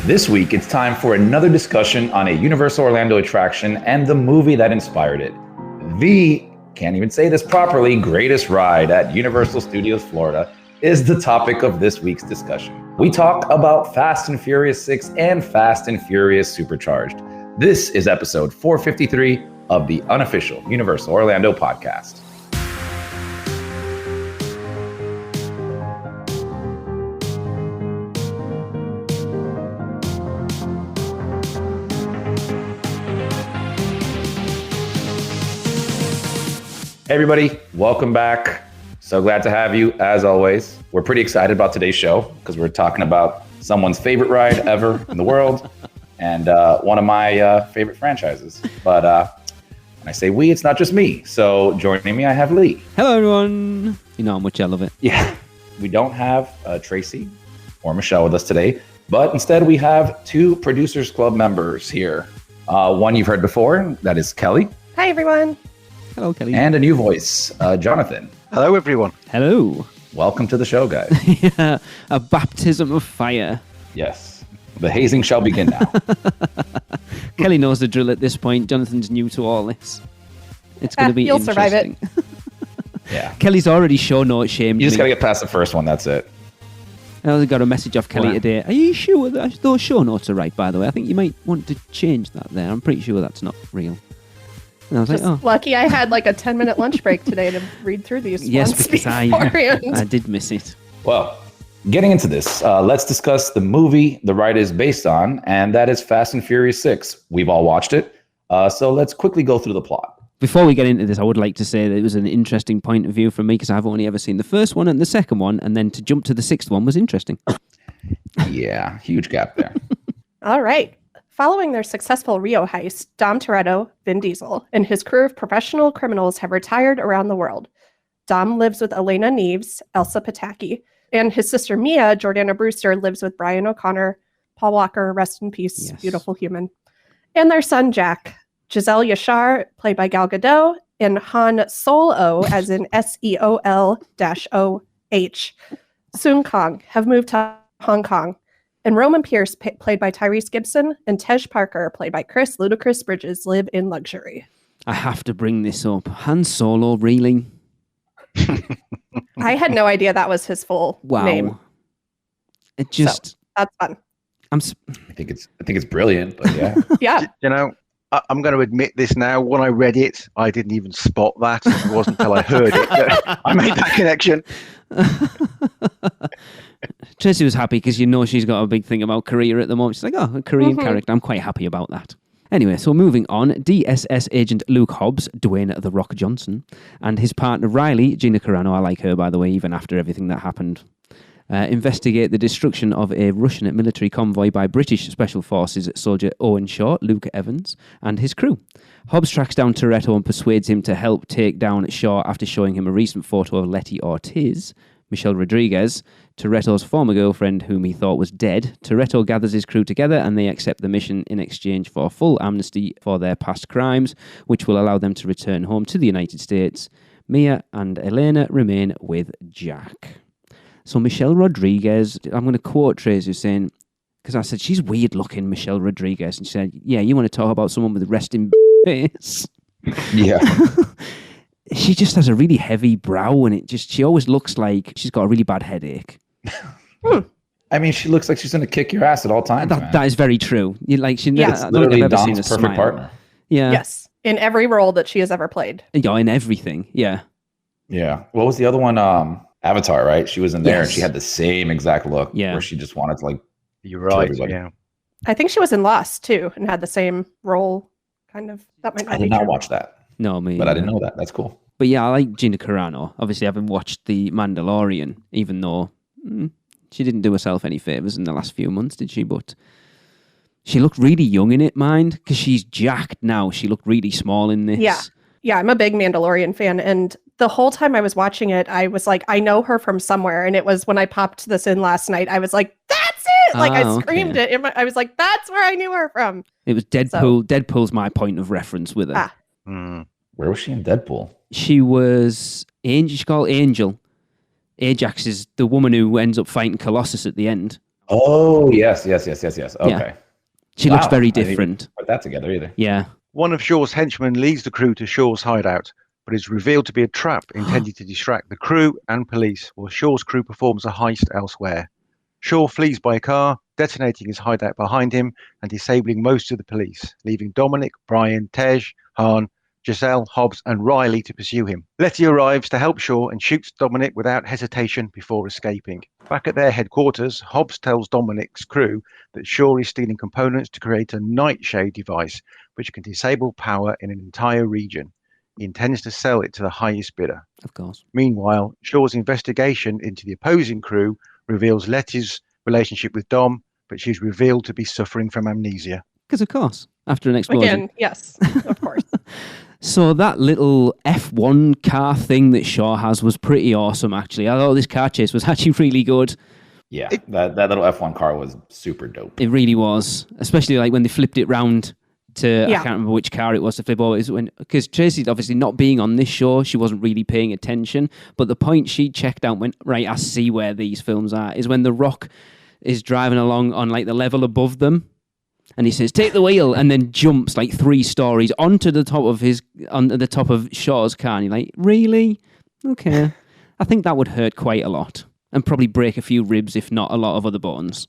This week, it's time for another discussion on a Universal Orlando attraction and the movie that inspired it. The, can't even say this properly, greatest ride at Universal Studios Florida is the topic of this week's discussion. We talk about Fast and Furious 6 and Fast and Furious Supercharged. This is episode 453 of the Unofficial Universal Orlando podcast. Hey everybody, welcome back. So glad to have you as always. We're pretty excited about today's show because we're talking about someone's favorite ride ever in the world and one of my favorite franchises. But when I say we, it's not just me. So joining me, I have Lee. Hello everyone. You know how much I love it. Yeah, we don't have Tracy or Michelle with us today, but instead we have two Producers Club members here. One you've heard before, that is Kelly. Hi everyone. Hello, Kelly. And a new voice, Jonathan. Hello, everyone. Hello. Welcome to the show, guys. Yeah, a baptism of fire. Yes, the hazing shall begin now. Kelly knows the drill at this point. Jonathan's new to all this. It's going to be you'll interesting. survive it. Yeah. Kelly's already show note shamed You just me. got to get past the first one, that's it. I only got a message off Kelly today. Are you sure that those show notes are right, by the way? I think you might want to change that there. I'm pretty sure that's not real. And I was Just like, oh. lucky I had like a 10-minute lunch break today to read through these Yes, ones because beforehand. I did miss it. Well, getting into this, let's discuss the movie the ride is based on, and that is Fast and Furious 6. We've all watched it, so let's quickly go through the plot. Before we get into this, I would like to say that it was an interesting point of view for me because I've only ever seen the first one and the second one, and then to jump to the sixth one was interesting. Yeah, huge gap there. All right. Following their successful Rio heist, Dom Toretto, Vin Diesel, and his crew of professional criminals have retired around the world. Dom lives with Elena Neves, Elsa Pataki, and his sister Mia, Jordana Brewster, lives with Brian O'Connor, Paul Walker, rest in peace, Yes. beautiful human, and their son Jack, Giselle Yashar, played by Gal Gadot, and Han Solo, as in SEOL-OH, Soon Kong, have moved to Hong Kong. And Roman Pierce, played by Tyrese Gibson, and Tej Parker, played by Chris Ludacris Bridges, live in luxury. I have to bring this up. Han Solo, really? I had no idea that was his full name. It just... So, that's fun. I think it's brilliant, but yeah. Yeah. You know, I'm going to admit this now. When I read it, I didn't even spot that. It wasn't until I heard it that I made that connection. Tracy was happy because you know she's got a big thing about Korea at the moment. She's like, oh, a Korean character. I'm quite happy about that. Anyway, so moving on, DSS agent Luke Hobbs, Dwayne The Rock Johnson, and his partner Riley, Gina Carano, I like her by the way, even after everything that happened, investigate the destruction of a Russian military convoy by British Special Forces soldier Owen Shaw, Luke Evans, and his crew. Hobbs tracks down Toretto and persuades him to help take down Shaw after showing him a recent photo of Letty Ortiz, Michelle Rodriguez, Toretto's former girlfriend, whom he thought was dead. Toretto gathers his crew together and they accept the mission in exchange for full amnesty for their past crimes, which will allow them to return home to the United States. Mia and Elena remain with Jack. So Michelle Rodriguez, I'm going to quote Tracy saying, because I said, she's weird looking, Michelle Rodriguez. And she said, yeah, you want to talk about someone with resting face? Yeah. She just has a really heavy brow and she always looks like she's got a really bad headache. I mean, she looks like she's going to kick your ass at all times. That is very true. Yes. I don't think I've ever seen Dom's a perfect smile. partner. Yeah. Yes. In every role that she has ever played. Yeah, in everything. Yeah. Yeah. What was the other one? Avatar, right? She was in there and Yes. she had the same exact look Yeah. where she just wanted to like You're kill right. everybody. Yeah. I think she was in Lost too and had the same role. Kind of. That might not I be did not true. watch that, No, me. but I didn't know that. That's cool. But yeah, I like Gina Carano. Obviously, I haven't watched The Mandalorian, even though she didn't do herself any favors in the last few months, did she? But she looked really young in it, mind, because she's jacked now. She looked really small in this. Yeah. Yeah, I'm a big Mandalorian fan. And the whole time I was watching it, I was like, I know her from somewhere. And it was when I popped this in last night, I was like, that's it! Like, I screamed it. I was like, that's where I knew her from. It was Deadpool. Deadpool's my point of reference with her. Ah. Where was she in Deadpool? She was Angel. She's called Angel. Ajax is the woman who ends up fighting Colossus at the end. Oh, yes. Okay. She looks Wow, very I didn't even different. put that together either. Yeah. One of Shaw's henchmen leads the crew to Shaw's hideout, but is revealed to be a trap intended to distract the crew and police while Shaw's crew performs a heist elsewhere. Shaw flees by car, detonating his hideout behind him and disabling most of the police, leaving Dominic, Brian, Tej, Han, Giselle, Hobbs, and Riley to pursue him. Letty arrives to help Shaw and shoots Dominic without hesitation before escaping. Back at their headquarters, Hobbs tells Dominic's crew that Shaw is stealing components to create a nightshade device which can disable power in an entire region. He intends to sell it to the highest bidder. Of course. Meanwhile, Shaw's investigation into the opposing crew reveals Letty's relationship with Dom, but she's revealed to be suffering from amnesia. Because of course, after an explosion. Again, yes, of course. So that little F1 car thing that Shaw has was pretty awesome, actually. I thought this car chase was actually really good. Yeah, that little F1 car was super dope. It really was, especially like when they flipped it round to, I Yeah. can't remember which car it was to flip over. Because Tracy's obviously not being on this show, she wasn't really paying attention. But the point she checked out went, right, I see where these films are, is when The Rock is driving along on like the level above them. And he says, take the wheel, and then jumps like 3 stories onto the top of Shaw's car. And you're like, really? Okay. I think that would hurt quite a lot. And probably break a few ribs, if not a lot of other bones.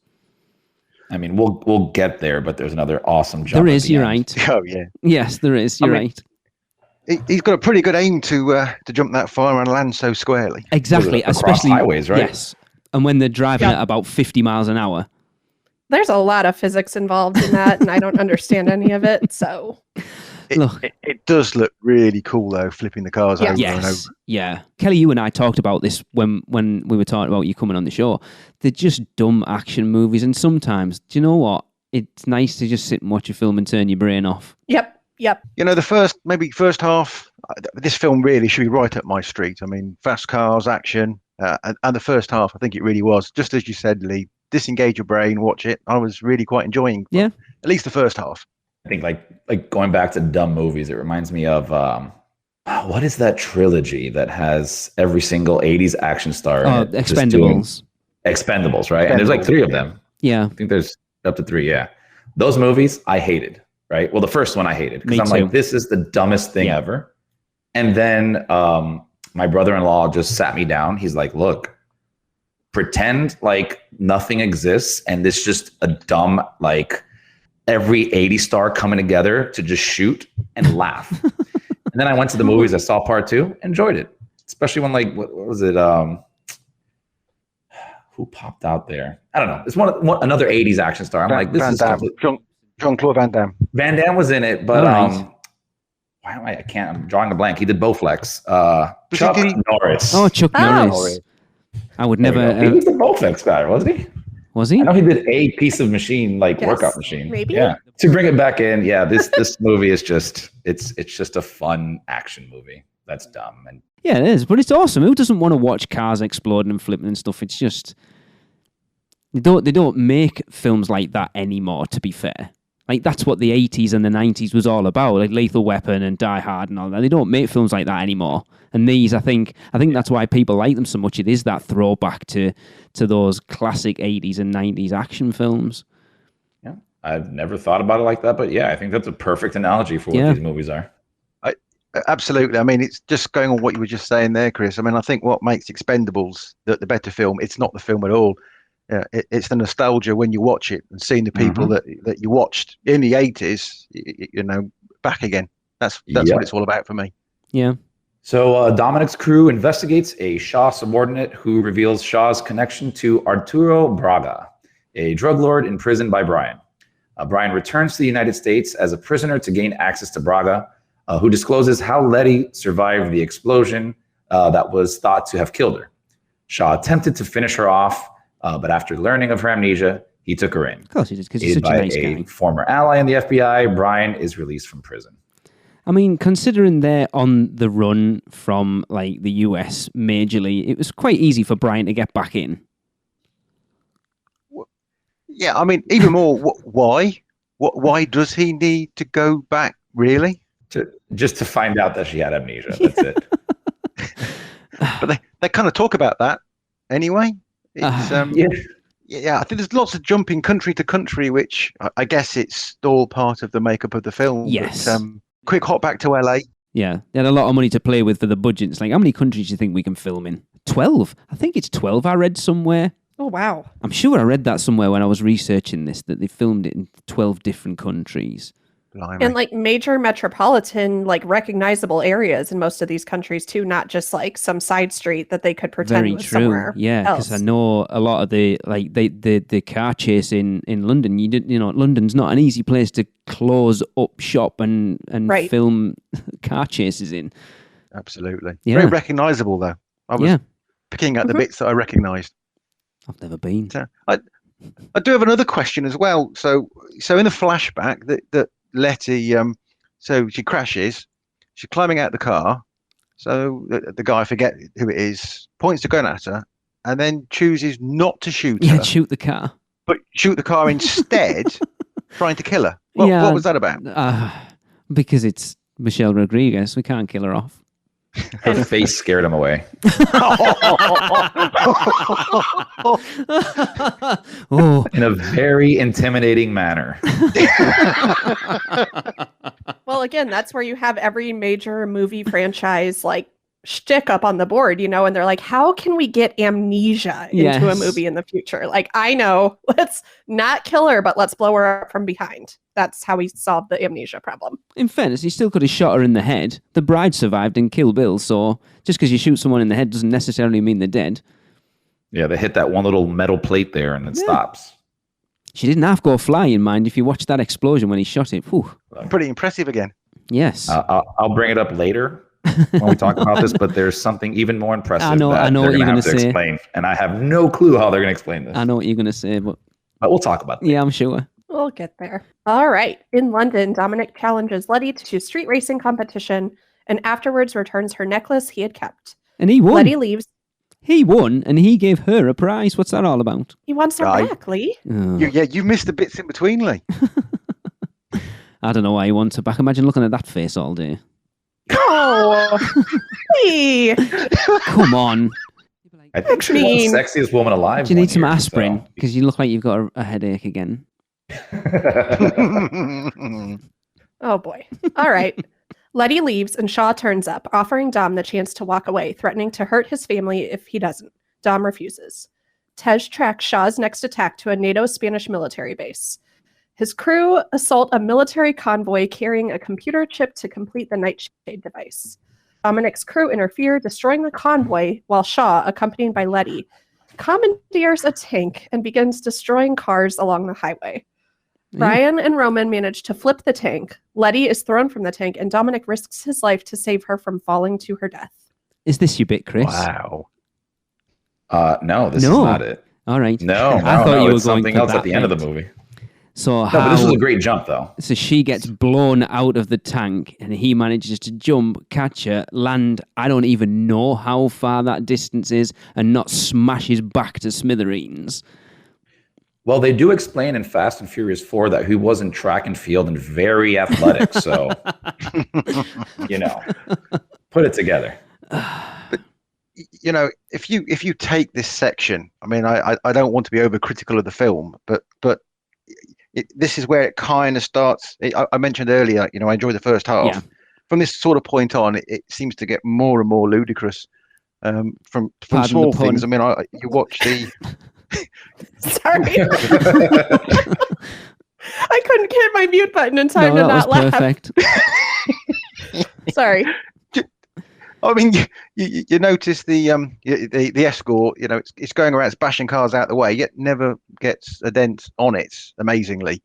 I mean, we'll get there, but there's another awesome jump. There at is, the you're end. right. Oh, yeah. Yes, there is, you're right. He's got a pretty good aim to jump that far and land so squarely. Exactly, Across especially highways, right? Yes. And when they're driving Yeah. at about 50 miles an hour. There's a lot of physics involved in that, and I don't understand any of it. So Look. It does look really cool, though, flipping the cars over and over. Yes. Yeah. Kelly, you and I talked about this when we were talking about you coming on the show. They're just dumb action movies. And sometimes, do you know what? It's nice to just sit and watch a film and turn your brain off. yep. You know, the first half, this film really should be right up my street. I mean, fast cars, action, and the first half, I think it really was. Just as you said, Lee, disengage your brain, watch it. I was really quite enjoying Yeah. at least the first half. I think like going back to dumb movies, it reminds me of what is that trilogy that has every single 80s action star in it just doing- Expendables. Expendables, right? And there's like 3 of them. Yeah. I think there's up to 3, yeah. Those movies I hated, right? Well, the first one I hated because Me I'm too. like, this is the dumbest thing ever. And then my brother-in-law just sat me down. He's like, look, pretend like nothing exists and this just a dumb, like every 80 star coming together to just shoot and laugh. And then I went to the movies, I saw part 2, enjoyed it. Especially when like, what was it? Who popped out there? I don't know. It's another 80s action star. I'm like, this Van is Damme. Jean-Claude Van Damme. Van Damme was in it, but Right. why am I can't, I'm drawing a blank. He did Bowflex. Chuck he- Norris. Oh, Chuck Oh. Norris. I would There we never. go. He was the Bowflex guy, wasn't he? Was he? I know he did a piece of machine, like Yes, workout machine. maybe. Yeah. To bring it back in, yeah, this movie is just it's just a fun action movie. That's dumb. And Yeah, it is, but it's awesome. Who doesn't want to watch cars exploding and flipping and stuff? It's just they don't make films like that anymore. To be fair, like that's what the 80s and the 90s was all about, like Lethal Weapon and Die Hard and all that. They don't make films like that anymore. And these, I think that's why people like them so much. It is that throwback to those classic 80s and 90s action films. yeah, I've never thought about it like that, but yeah, I think that's a perfect analogy for what Yeah. these movies are. Absolutely. I mean, it's just going on what you were just saying there, Chris. I mean, I think what makes Expendables the better film, it's not the film at all. It's the nostalgia when you watch it and seeing the people that you watched in the 80s, you know, back again. That's Yeah. what it's all about for me. Yeah. So Dominic's crew investigates a Shaw subordinate who reveals Shaw's connection to Arturo Braga, a drug lord imprisoned by Brian. Brian returns to the United States as a prisoner to gain access to Braga, who discloses how Letty survived the explosion that was thought to have killed her. Shaw attempted to finish her off, but after learning of her amnesia, he took her in. Of course he did, because he's Aided such a by nice a guy. former ally in the FBI, Brian is released from prison. I mean, considering they're on the run from like the US majorly, it was quite easy for Brian to get back in. Yeah, I mean, even more, why? Why does he need to go back, really? Just to find out that she had amnesia. That's it. But they kind of talk about that anyway. It's, Yeah. Yeah, I think there's lots of jumping country to country, which I guess it's all part of the makeup of the film. Yes. But, quick hop back to LA. Yeah, they had a lot of money to play with for the budget. It's like, how many countries do you think we can film in? 12. I think it's 12 I read somewhere. Oh, wow. I'm sure I read that somewhere when I was researching this, that they filmed it in 12 different countries. Blimey. And like major metropolitan, like recognizable areas in most of these countries too, not just like some side street that they could pretend Very was true. somewhere Yeah, because I else. know a lot of the car chase in London. London's not an easy place to close up shop and Right. film car chases in. Absolutely. Yeah. Very recognisable, though. I was Yeah, picking out the bits that I recognised. I've never been. So I do have another question as well. So in the flashback that Letty, so she crashes, she's climbing out the car. So the guy, I forget who it is, points the gun at her, and then chooses not to shoot Yeah, her, shoot the car. but shoot the car instead, trying to kill her. Yeah. What was that about? Because it's Michelle Rodriguez. We can't kill her off. Her face scared him away. Oh, In a very intimidating manner. Well, again, that's where you have every major movie franchise like shtick up on the board, and they're like, how can we get amnesia into a Yes. movie in the future? Like, I know, let's not kill her, but let's blow her up from behind. That's how we solve the amnesia problem. in fairness, he still could have shot her in the head. The bride survived in Kill Bill, so just because you shoot someone in the head doesn't necessarily mean they're dead. Yeah, they hit that one little metal plate there and it stops. She didn't have to go flying, mind, if you watch that explosion when he shot it. Whew. Pretty impressive again. Yes. I'll bring it up later when we talk about this, but there's something even more impressive I know that what they're you're gonna gonna have to say. explain, and I have no clue how they're going to explain this. I know what you're going to say, but But we'll talk about that. yeah, I'm sure. We'll get there. All right. In London, Dominic challenges Letty to a street racing competition and afterwards returns her necklace he had kept. And he won. Letty leaves. He won, and he gave her a prize. What's that all about? He wants her Right. back, Lee. Oh, You missed the bits in between, Lee. I don't know why he wants her back. Imagine looking at that face all day. Oh, Lee. Come on. I think she's the mean- sexiest woman alive. Do you need one some year, aspirin? Because you look like you've got a headache again. so. Oh, boy. All right. Letty leaves and Shaw turns up, offering Dom the chance to walk away, threatening to hurt his family if he doesn't. Dom refuses. Tej tracks Shaw's next attack to a NATO Spanish military base. His crew assault a military convoy carrying a computer chip to complete the Nightshade device. Dominic's crew interfere, destroying the convoy, while Shaw, accompanied by Letty, commandeers a tank and begins destroying cars along the highway. Brian and Roman manage to flip the tank. Letty is thrown from the tank, and Dominic risks his life to save her from falling to her death. Is this your bit, Chris? Wow. No, this is No. not it. All right. No, I thought you were it's going something for else that at the end of the bit. movie. So No, but this was a great jump, though. So she gets blown out of the tank and he manages to jump, catch her, land. I don't even know how far that distance is and not smash his back to smithereens. Well, they do explain in Fast and Furious 4 that he was in track and field and very athletic. So, put it together. If you take this section, I mean, I don't want to be overcritical of the film, but this is where it kind of starts. I mentioned earlier, I enjoyed the first half. Yeah. From this sort of point on, it seems to get more and more ludicrous. From Pardon small the pun. things. I mean, you watch the. Sorry. I couldn't hit my mute button in time No, to that was not laugh. perfect. Sorry. I mean, you notice the escort. It's going around, it's bashing cars out the way, yet never gets a dent on it. Amazingly,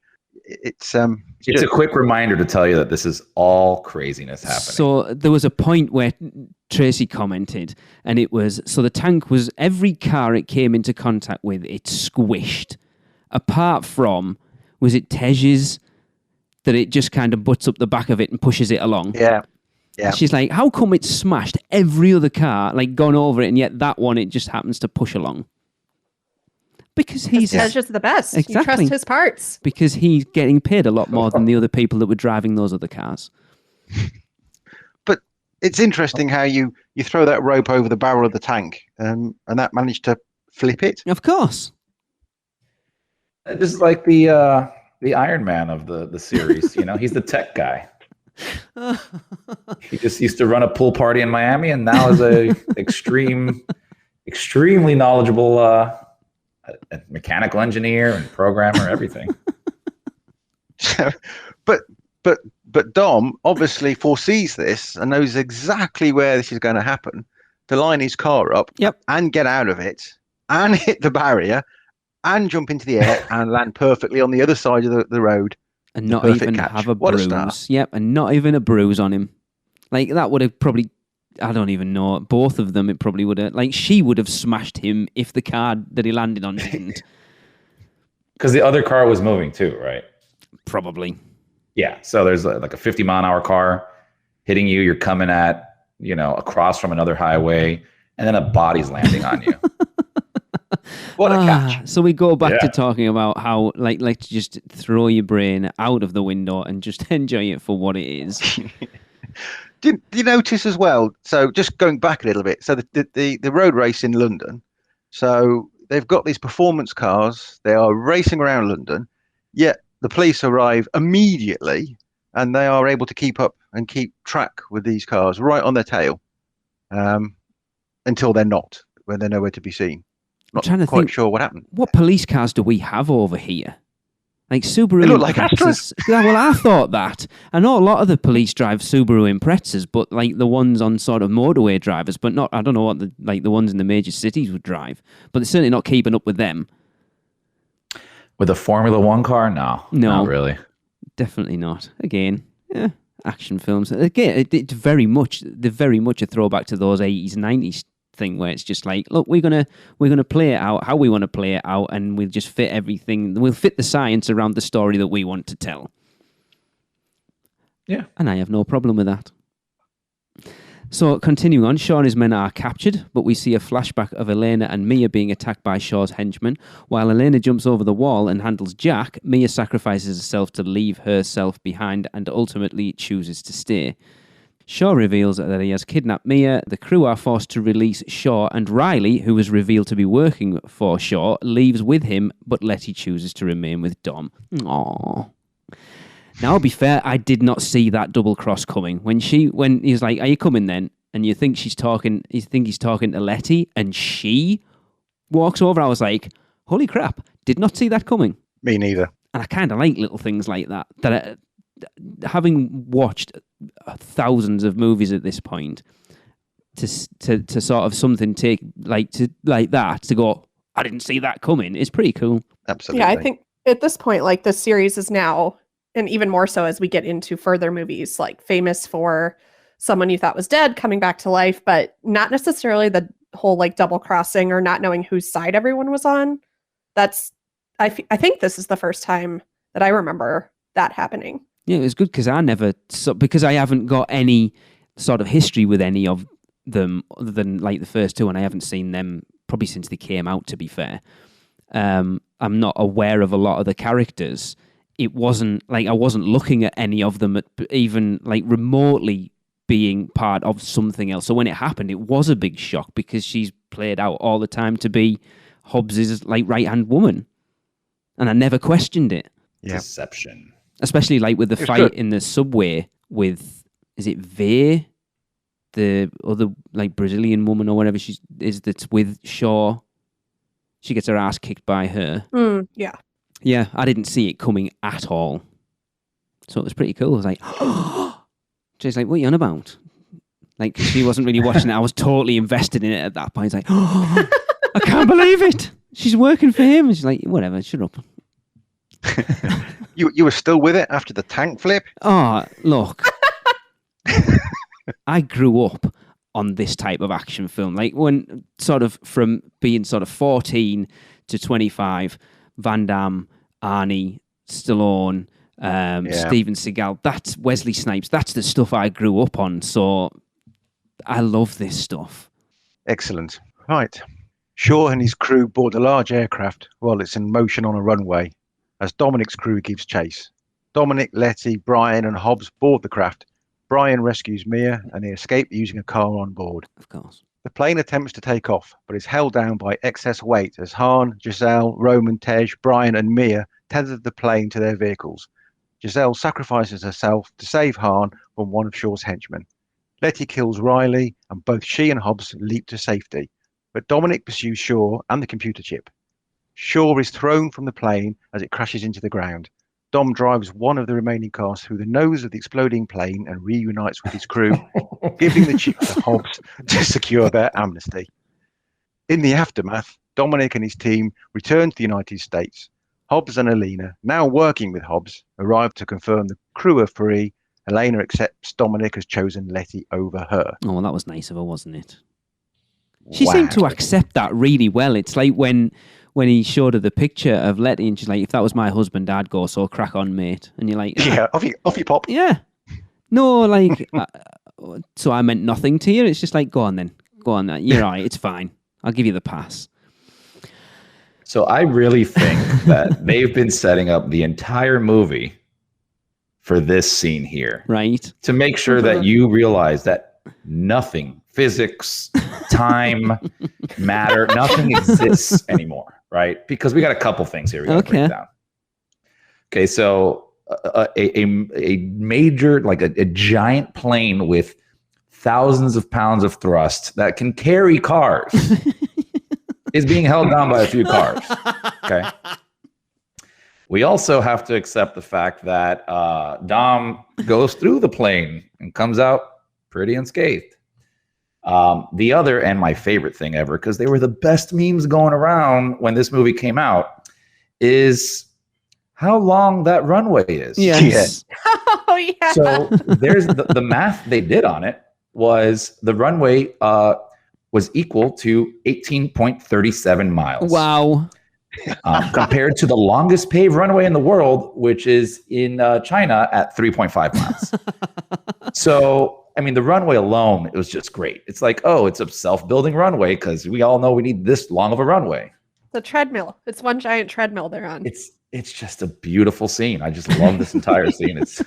it's a quick reminder to tell you that this is all craziness happening. So there was a point where Tracy commented, and it was, so the tank was, every car it came into contact with, it squished. Apart from, was it Tej's, that it just kind of butts up the back of it and pushes it along? Yeah. She's like, how come it's smashed every other car, like gone over it, and yet that one it just happens to push along? Because he's Tej's the best. You Exactly. trust his parts. because he's getting paid a lot more than the other people that were driving those other cars. But it's interesting how you throw that rope over the barrel of the tank, and that managed to flip it. Of course. Just like the Iron Man of the series. He's the tech guy. He just used to run a pool party in Miami, and now is a extremely knowledgeable a mechanical engineer and programmer, everything. But Dom obviously foresees this and knows exactly where this is going to happen to line his car up and get out of it and hit the barrier and jump into the air and land perfectly on the other side of the road. And not even have a bruise. And not even a bruise on him. Like, that would have probably, I don't even know, both of them, it probably would have, like, she would have smashed him if the car that he landed on didn't. Because the other car was moving too, right? Probably. Yeah, so there's like a 50-mile-an-hour car hitting you. You're coming at, across from another highway, and then a body's landing on you. What a catch. So we go back to talking about how, like just throw your brain out of the window and just enjoy it for what it is. Did you notice as well? So just going back a little bit. So the road race in London. So they've got these performance cars. They are racing around London, yet the police arrive immediately, and they are able to keep up and keep track with these cars right on their tail until they're not, when they're nowhere to be seen. Not quite sure what happened. What police cars do we have over here? Like Subaru. They look like Astras. Well, I thought that. I know a lot of the police drive Subaru Imprezas, but like the ones on sort of motorway drivers, but not. I don't know what the ones in the major cities would drive, but they're certainly not keeping up with them. With a Formula One car? No, not really. Definitely not. Again, action films. Again, it's very much a throwback to those 80s, 90s thing where it's just like, look, we're gonna play it out how we want to play it out, and we'll just fit everything. We'll fit the science around the story that we want to tell. Yeah, and I have no problem with that. So, continuing on, Shaw and his men are captured, but we see a flashback of Elena and Mia being attacked by Shaw's henchmen. While Elena jumps over the wall and handles Jack, Mia sacrifices herself to leave herself behind and ultimately chooses to stay. Shaw reveals that he has kidnapped Mia. The crew are forced to release Shaw, and Riley, who was revealed to be working for Shaw, leaves with him, but Letty chooses to remain with Dom. Aww. Now, I'll be fair, I did not see that double cross coming. When he's like, "Are you coming then?" And you think he's talking to Letty, and she walks over. I was like, "Holy crap! Did not see that coming." Me neither. And I kind of like little things like that. Having watched thousands of movies at this point, to sort of something take like that to go, "I didn't see that coming," is pretty cool. Absolutely. Yeah, I think at this point, like, the series is now, and even more so as we get into further movies, like, famous for someone you thought was dead coming back to life, but not necessarily the whole like double crossing or not knowing whose side everyone was on. That's I think this is the first time that I remember that happening. Yeah, it was good because because I haven't got any sort of history with any of them other than like the first two, and I haven't seen them probably since they came out, to be fair. I'm not aware of a lot of the characters. It wasn't like I wasn't looking at any of them at even like remotely being part of something else. So when it happened, it was a big shock because she's played out all the time to be Hobbs's like right-hand woman. And I never questioned it. Yeah. Deception. Especially like with the fight in the subway with, is it Veer? The other like Brazilian woman or whatever she is that's with Shaw. She gets her ass kicked by her. Yeah. Yeah, I didn't see it coming at all. So it was pretty cool. I was like, she's like, what are you on about? Like, she wasn't really watching it. I was totally invested in it at that point. It's like, I can't believe it. She's working for him. And she's like, whatever, shut up. You were still with it after the tank flip? Oh, look. I grew up on this type of action film. Like, when sort of from being sort of 14 to 25, Van Damme, Arnie, Stallone, Steven Seagal, that's Wesley Snipes. That's the stuff I grew up on. So I love this stuff. Excellent. Right. Shaw and his crew board a large aircraft while it's in motion on a runway as Dominic's crew gives chase. Dominic, Letty, Brian and Hobbs board the craft. Brian rescues Mia and they escape using a car on board. Of course. The plane attempts to take off, but is held down by excess weight as Han, Giselle, Roman, Tej, Brian, and Mia tether the plane to their vehicles. Giselle sacrifices herself to save Han from one of Shaw's henchmen. Letty kills Riley, and both she and Hobbs leap to safety. But Dominic pursues Shaw and the computer chip. Shaw is thrown from the plane as it crashes into the ground. Dom drives one of the remaining cars through the nose of the exploding plane and reunites with his crew, giving the chip to Hobbs to secure their amnesty. In the aftermath, Dominic and his team return to the United States. Hobbs and Elena, now working with Hobbs, arrive to confirm the crew are free. Elena accepts Dominic has chosen Letty over her. Oh, well, that was nice of her, wasn't it? She seemed to accept that really well. It's like when he showed her the picture of Letty and she's like, if that was my husband, I'd go, so crack on, mate. And you're like... Yeah, off you pop. Yeah. No, like, so I meant nothing to you. It's just like, go on then. Go on then. You're right, it's fine. I'll give you the pass. So I really think that they've been setting up the entire movie for this scene here. Right. To make sure that you realize that nothing, physics, time, matter, nothing exists anymore, right? Because we got a couple things here we got to break down. Okay, so a major, like a giant plane with thousands of pounds of thrust that can carry cars is being held down by a few cars. Okay. We also have to accept the fact that Dom goes through the plane and comes out pretty unscathed. The other, and my favorite thing ever, because they were the best memes going around when this movie came out, is how long that runway is. Yes. Oh, yeah. So there's the math they did on it was the runway was equal to 18.37 miles. Wow. Compared to the longest paved runway in the world, which is in China at 3.5 miles. So, I mean, the runway alone, it was just great. It's like, oh, it's a self-building runway because we all know we need this long of a runway. The treadmill. It's one giant treadmill they're on. It's just a beautiful scene. I just love this entire scene. It's.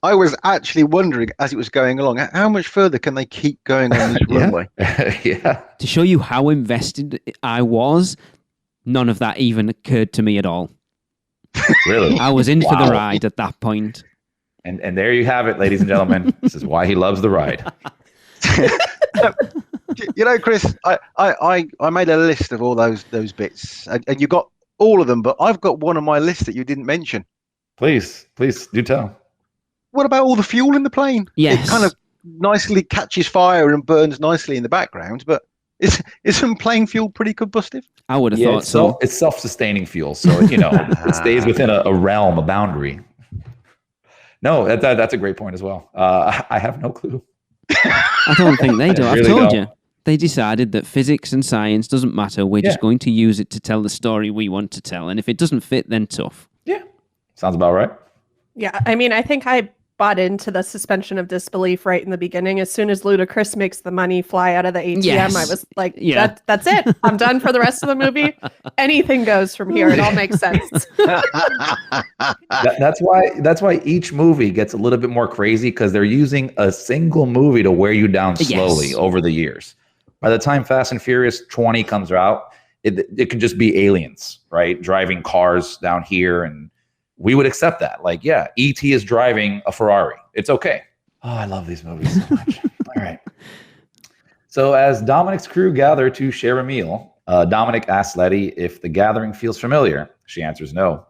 I was actually wondering as it was going along, how much further can they keep going on this runway? Yeah. To show you how invested I was, none of that even occurred to me at all. Really? I was in for the ride at that point. And there you have it, ladies and gentlemen. This is why he loves the ride. You know, Chris, I made a list of all those bits, and you got all of them, but I've got one on my list that you didn't mention. Please do tell. What about all the fuel in the plane? Yes. It kind of nicely catches fire and burns nicely in the background, but isn't plane fuel pretty combustive? I would have thought so. It's self-sustaining fuel, so it stays within a realm, a boundary. No, that's a great point as well. I have no clue. I don't think they do. I've told you. They decided that physics and science doesn't matter. We're just going to use it to tell the story we want to tell. And if it doesn't fit, then tough. Yeah. Sounds about right. Yeah, I mean, I think I bought into the suspension of disbelief right in the beginning. As soon as Ludacris makes the money fly out of the ATM, I was like, that's it. I'm done for the rest of the movie. Anything goes from here. It all makes sense. That's why each movie gets a little bit more crazy, because they're using a single movie to wear you down slowly over the years. By the time Fast and Furious 20 comes out, it can just be aliens, right? Driving cars down here, and we would accept that. Like, yeah, E.T. is driving a Ferrari. It's okay. Oh, I love these movies so much. All right. So as Dominic's crew gather to share a meal, Dominic asks Letty if the gathering feels familiar. She answers no.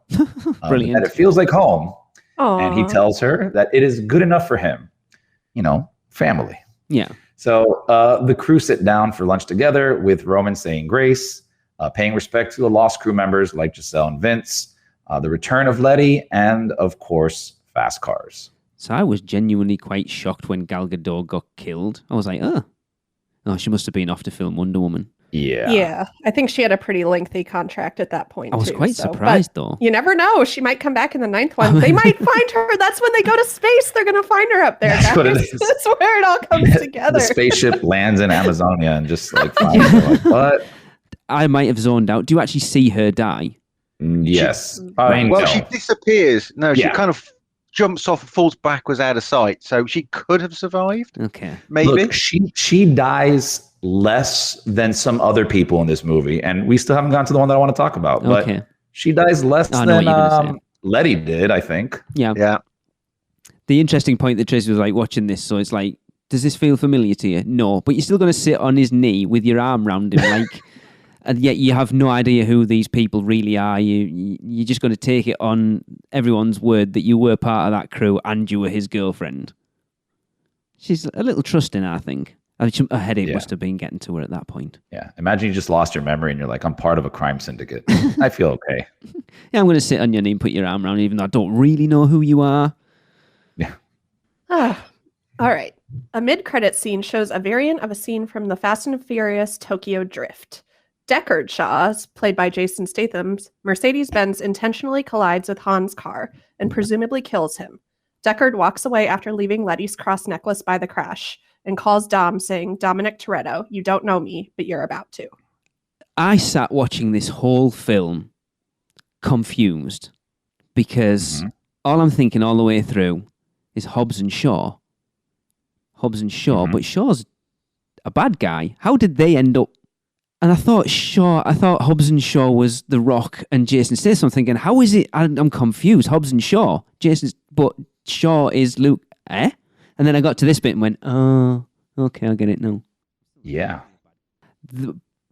Brilliant. And it feels like home. Aww. And he tells her that it is good enough for him. Family. Yeah. So the crew sit down for lunch together, with Roman saying grace, paying respect to the lost crew members like Giselle and Vince, the return of Letty, and, of course, fast cars. So I was genuinely quite shocked when Gal Gadot got killed. I was like, oh, she must have been off to film Wonder Woman. Yeah. Yeah. I think she had a pretty lengthy contract at that point. I was quite surprised, though. You never know. She might come back in the 9th one. They might find her. That's when they go to space. They're going to find her up there. That's what it is. That's where it all comes together. The spaceship lands in Amazonia and just finds her. Like, what? I might have zoned out. Do you actually see her die? Yes. She disappears. No, she jumps off and falls backwards out of sight, so she could have survived. Okay. Maybe. Look, she dies less than some other people in this movie, and we still haven't gotten to the one that I want to talk about. Okay. But she dies less I know what than you're gonna say. Letty did, I think. Yeah. Yeah. The interesting point that Tracy was like watching this, so it's like, does this feel familiar to you? No, but you're still going to sit on his knee with your arm round him, like, and yet you have no idea who these people really are. You're just going to take it on everyone's word that you were part of that crew and you were his girlfriend. She's a little trusting, I think. Her headache must have been getting to her at that point. Yeah. Imagine you just lost your memory and you're like, I'm part of a crime syndicate. I feel okay. Yeah, I'm going to sit on your knee and put your arm around, even though I don't really know who you are. Yeah. All right. A mid-credit scene shows a variant of a scene from the Fast and Furious Tokyo Drift. Deckard Shaw's, played by Jason Statham's, Mercedes-Benz intentionally collides with Han's car and presumably kills him. Deckard walks away after leaving Letty's cross necklace by the crash and calls Dom, saying, "Dominic Toretto, you don't know me, but you're about to." I sat watching this whole film confused because all I'm thinking all the way through is Hobbs and Shaw. But Shaw's a bad guy. How did they end up? And I thought Hobbs and Shaw was The Rock and Jason Statham. I'm thinking, how is it? I'm confused. Hobbs and Shaw. But Shaw is Luke. And then I got to this bit and went, oh, okay, I get it now. Yeah.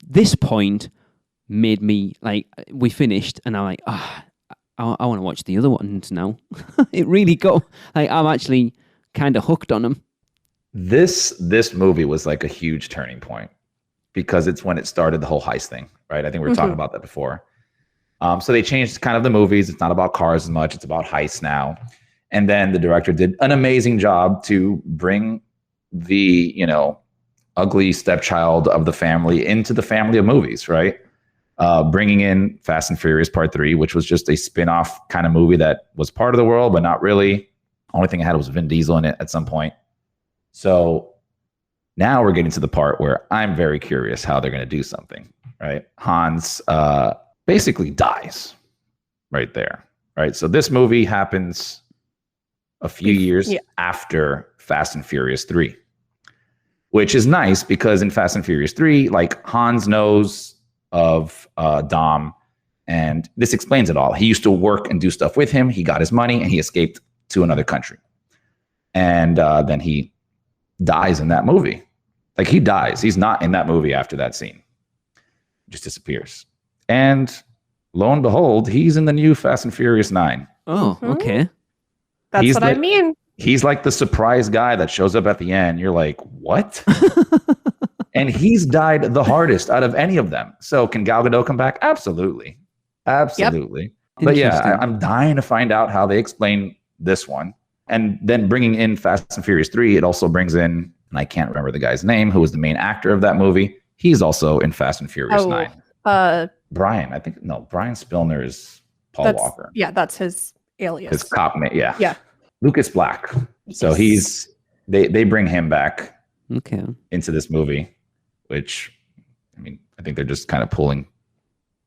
This point made me, like, we finished and I'm like, I want to watch the other ones now. It really got, like, I'm actually kind of hooked on them. This movie was like a huge turning point because it's when it started the whole heist thing, right? I think we were talking about that before. So they changed kind of the movies. It's not about cars as much. It's about heists now. And then the director did an amazing job to bring the, ugly stepchild of the family into the family of movies, right? Bringing in Fast and Furious Part 3, which was just a spin-off kind of movie that was part of the world, but not really. Only thing it had was Vin Diesel in it at some point. So now we're getting to the part where I'm very curious how they're going to do something, right? Hans basically dies right there, right? So this movie happens a few years after Fast and Furious 3, which is nice because in Fast and Furious 3, like, Hans knows of Dom, and this explains it all. He used to work and do stuff with him. He got his money and he escaped to another country. And then he dies in that movie. Like, he dies. He's not in that movie after that scene. Just disappears. And lo and behold, he's in the new Fast and Furious 9. Oh, okay. That's what I mean. He's like the surprise guy that shows up at the end. You're like, what? And he's died the hardest out of any of them. So can Gal Gadot come back? Absolutely. Absolutely. Yep. But yeah, I'm dying to find out how they explain this one. And then bringing in Fast and Furious 3, it also brings in, and I can't remember the guy's name, who was the main actor of that movie. He's also in Fast and Furious 9. Brian Spillner is Paul Walker. Yeah, that's his alias. His cop name, yeah. Yeah. Lucas Black. So they bring him back into this movie, which, I mean, I think they're just kind of pulling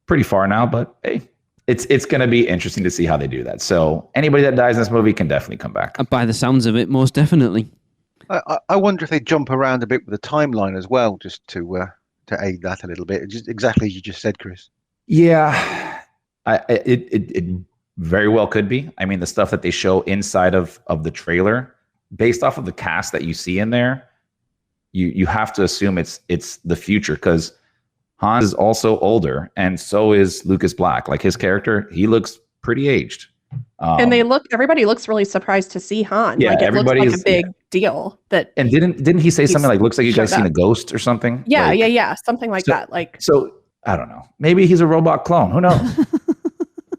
pretty far now, but hey, it's going to be interesting to see how they do that. So anybody that dies in this movie can definitely come back. By the sounds of it, most definitely. I wonder if they jump around a bit with the timeline as well, just to aid that a little bit. Just exactly as you just said, Chris. Yeah, it very well could be. I mean, the stuff that they show inside of the trailer, based off of the cast that you see in there, you have to assume it's the future, because Hans is also older, and so is Lucas Black. Like, his character, he looks pretty aged. And everybody looks really surprised to see Han. Yeah, like, it looks like a big yeah. deal. And didn't he say something like, looks like you guys seen a ghost or something? Yeah, like, yeah. Something like that. Like, so I don't know. Maybe he's a robot clone. Who knows?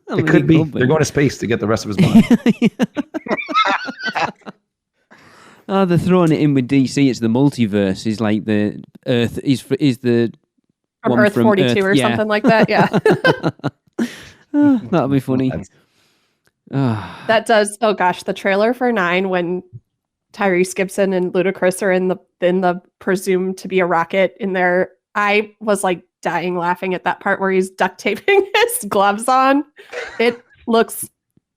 It could be. They're going to space to get the rest of his money. Oh, they're throwing it in with DC. It's the multiverse. He's like the Earth. He's the from one Earth from 42 Earth, or something like that. Yeah. That'll be funny. That does. Oh gosh, the trailer for 9, when Tyrese Gibson and Ludacris are in the presumed to be a rocket in there, I was like dying laughing at that part where he's duct taping his gloves on. It looks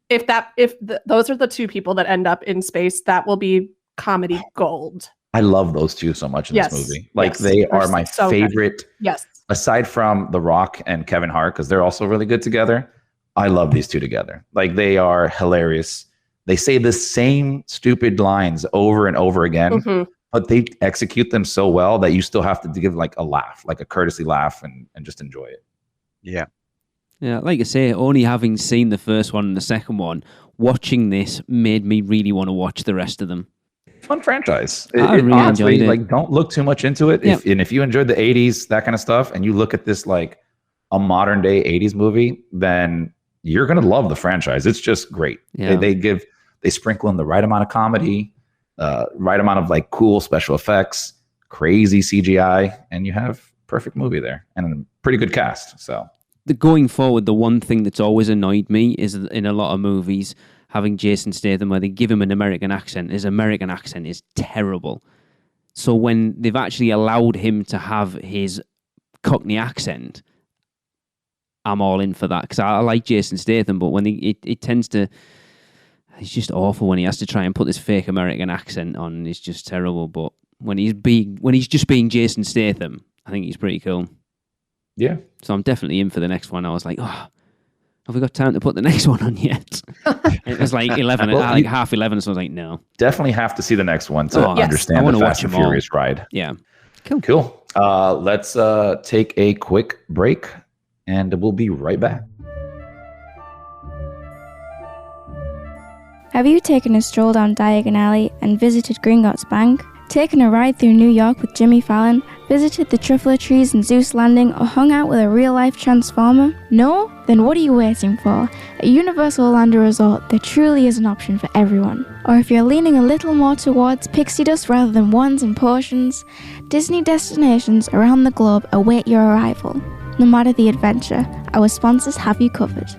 those are the two people that end up in space, that will be comedy gold. I love those two so much in this movie. Like they are my favorite. Good. Yes. Aside from The Rock and Kevin Hart, because they're also really good together. I love these two together. Like they are hilarious. They say the same stupid lines over and over again, but they execute them so well that you still have to give like a laugh, like a courtesy laugh, and just enjoy it. Yeah. Yeah, like I say, only having seen the first one and the second one, watching this made me really want to watch the rest of them. Fun franchise. I really honestly, enjoyed it. Like, don't look too much into it. Yeah. If you enjoyed the 80s, that kind of stuff, and you look at this like a modern day 80s movie, then you're going to love the franchise. It's just great. Yeah. They sprinkle in the right amount of comedy, right amount of like cool special effects, crazy CGI, and you have perfect movie there and a pretty good cast. So going forward, the one thing that's always annoyed me is in a lot of movies, having Jason Statham where they give him an American accent, his American accent is terrible. So when they've actually allowed him to have his Cockney accent, I'm all in for that, because I like Jason Statham, but when it tends to, he's just awful when he has to try and put this fake American accent on. It's just terrible. But when he's just being Jason Statham, I think he's pretty cool. yeah, So I'm definitely in for the next one. I was like, oh, have we got time to put the next one on yet? It was like 11, like half 11, so I was like, no. definitely have to see the next one to I understand wanna the watch Fast and them all. Furious ride. Yeah. Cool. Let's take a quick break, and we'll be right back. Have you taken a stroll down Diagon Alley and visited Gringotts Bank? Taken a ride through New York with Jimmy Fallon? Visited the truffle trees in Zeus Landing, or hung out with a real-life Transformer? No? Then what are you waiting for? At Universal Orlando Resort, there truly is an option for everyone. Or if you're leaning a little more towards pixie dust rather than ones and portions, Disney destinations around the globe await your arrival. No matter the adventure, our sponsors have you covered.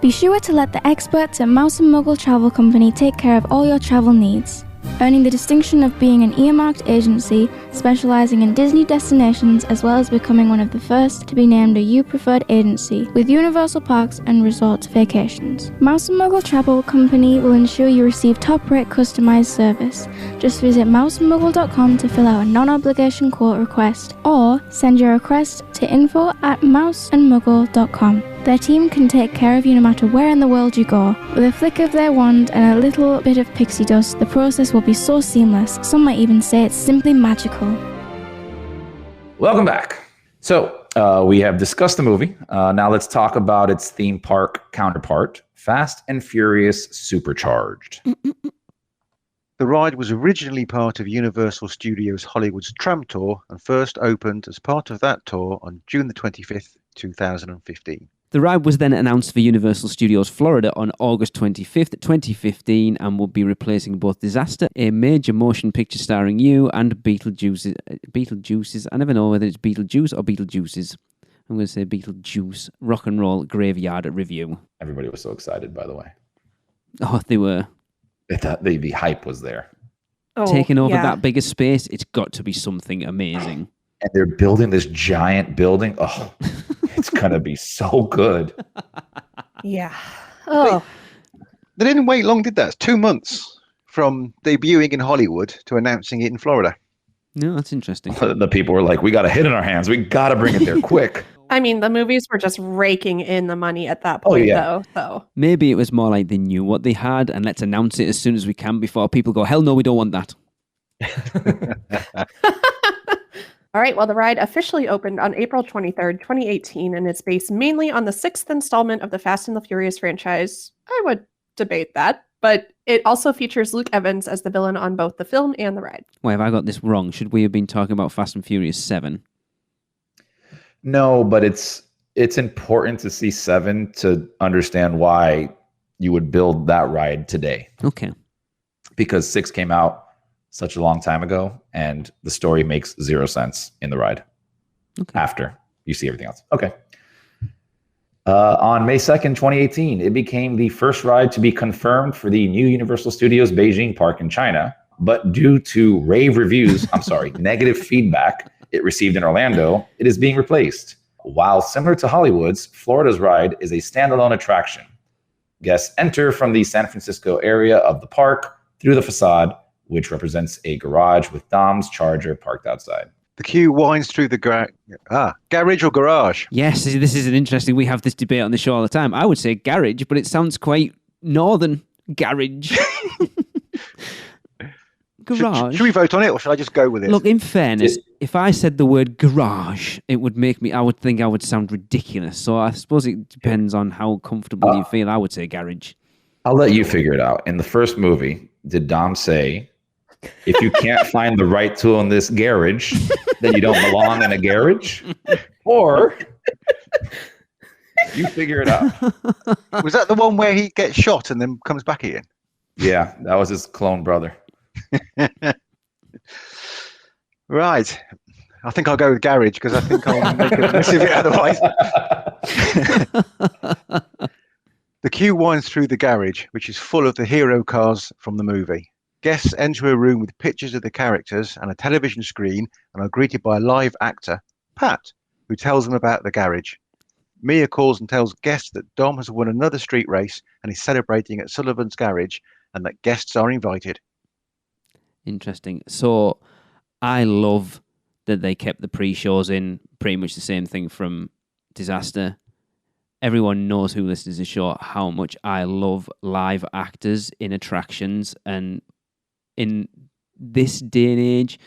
Be sure to let the experts at Mouse & Muggle Travel Company take care of all your travel needs. Earning the distinction of being an earmarked agency specializing in Disney destinations, as well as becoming one of the first to be named a U Preferred agency with Universal Parks and Resorts Vacations. Mouse & Muggle Travel Company will ensure you receive top-rate customized service. Just visit mouseandmuggle.com to fill out a non-obligation quote request, or send your request to info@mouseandmuggle.com. Their team can take care of you no matter where in the world you go. With a flick of their wand and a little bit of pixie dust, the process will be so seamless, some might even say it's simply magical. Welcome back. So we have discussed the movie. Now let's talk about its theme park counterpart, Fast and Furious Supercharged. The ride was originally part of Universal Studios Hollywood's Tram Tour and first opened as part of that tour on June the 25th, 2015. The ride was then announced for Universal Studios Florida on August 25th, 2015, and will be replacing both Disaster, a major motion picture starring you, and Beetlejuice's, I never know whether it's Beetlejuice or Beetlejuice's. I'm going to say Beetlejuice, Rock and Roll Graveyard Review. Everybody was so excited, by the way. Oh, they were. They thought the hype was there. Taking over that bigger space, it's got to be something amazing. And they're building this giant building. Oh, it's going to be so good. Yeah. Oh. They didn't wait long, did that? It's 2 months from debuting in Hollywood to announcing it in Florida. No, that's interesting. The people were like, we got a hit in our hands. We got to bring it there quick. I mean, the movies were just raking in the money at that point, though. So maybe it was more like they knew what they had, and let's announce it as soon as we can before people go, hell no, we don't want that. All right, well, the ride officially opened on April 23rd, 2018, and it's based mainly on the 6th installment of the Fast and the Furious franchise. I would debate that, but it also features Luke Evans as the villain on both the film and the ride. Wait, have I got this wrong? Should we have been talking about Fast and Furious 7? No, but it's important to see 7 to understand why you would build that ride today. Okay. Because 6 came out such a long time ago, and the story makes zero sense in the ride after you see everything else. Okay. On May 2nd, 2018, it became the first ride to be confirmed for the new Universal Studios Beijing Park in China, but due to negative feedback it received in Orlando, it is being replaced. While similar to Hollywood's, Florida's ride is a standalone attraction. Guests enter from the San Francisco area of the park through the facade, which represents a garage with Dom's Charger parked outside. The queue winds through the garage or garage. Yes, this is an interesting. We have this debate on the show all the time. I would say garage, but it sounds quite northern. Garage. Garage. Should we vote on it, or should I just go with it? Look, in fairness, if I said the word garage, it would make me. I would think I would sound ridiculous. So I suppose it depends on how comfortable you feel. I would say garage. I'll let you figure it out. In the first movie, did Dom say, if you can't find the right tool in this garage, then you don't belong in a garage? Or you figure it out. Was that the one where he gets shot and then comes back again? Yeah, that was his clone brother. Right. I think I'll go with garage because I think I'll make a mess of it otherwise. The queue winds through the garage, which is full of the hero cars from the movie. Guests enter a room with pictures of the characters and a television screen and are greeted by a live actor, Pat, who tells them about the garage. Mia calls and tells guests that Dom has won another street race and is celebrating at Sullivan's garage and that guests are invited. Interesting. So I love that they kept the pre-shows in, pretty much the same thing from Disaster. Everyone knows who listens to the show how much I love live actors in attractions, and in this day and age,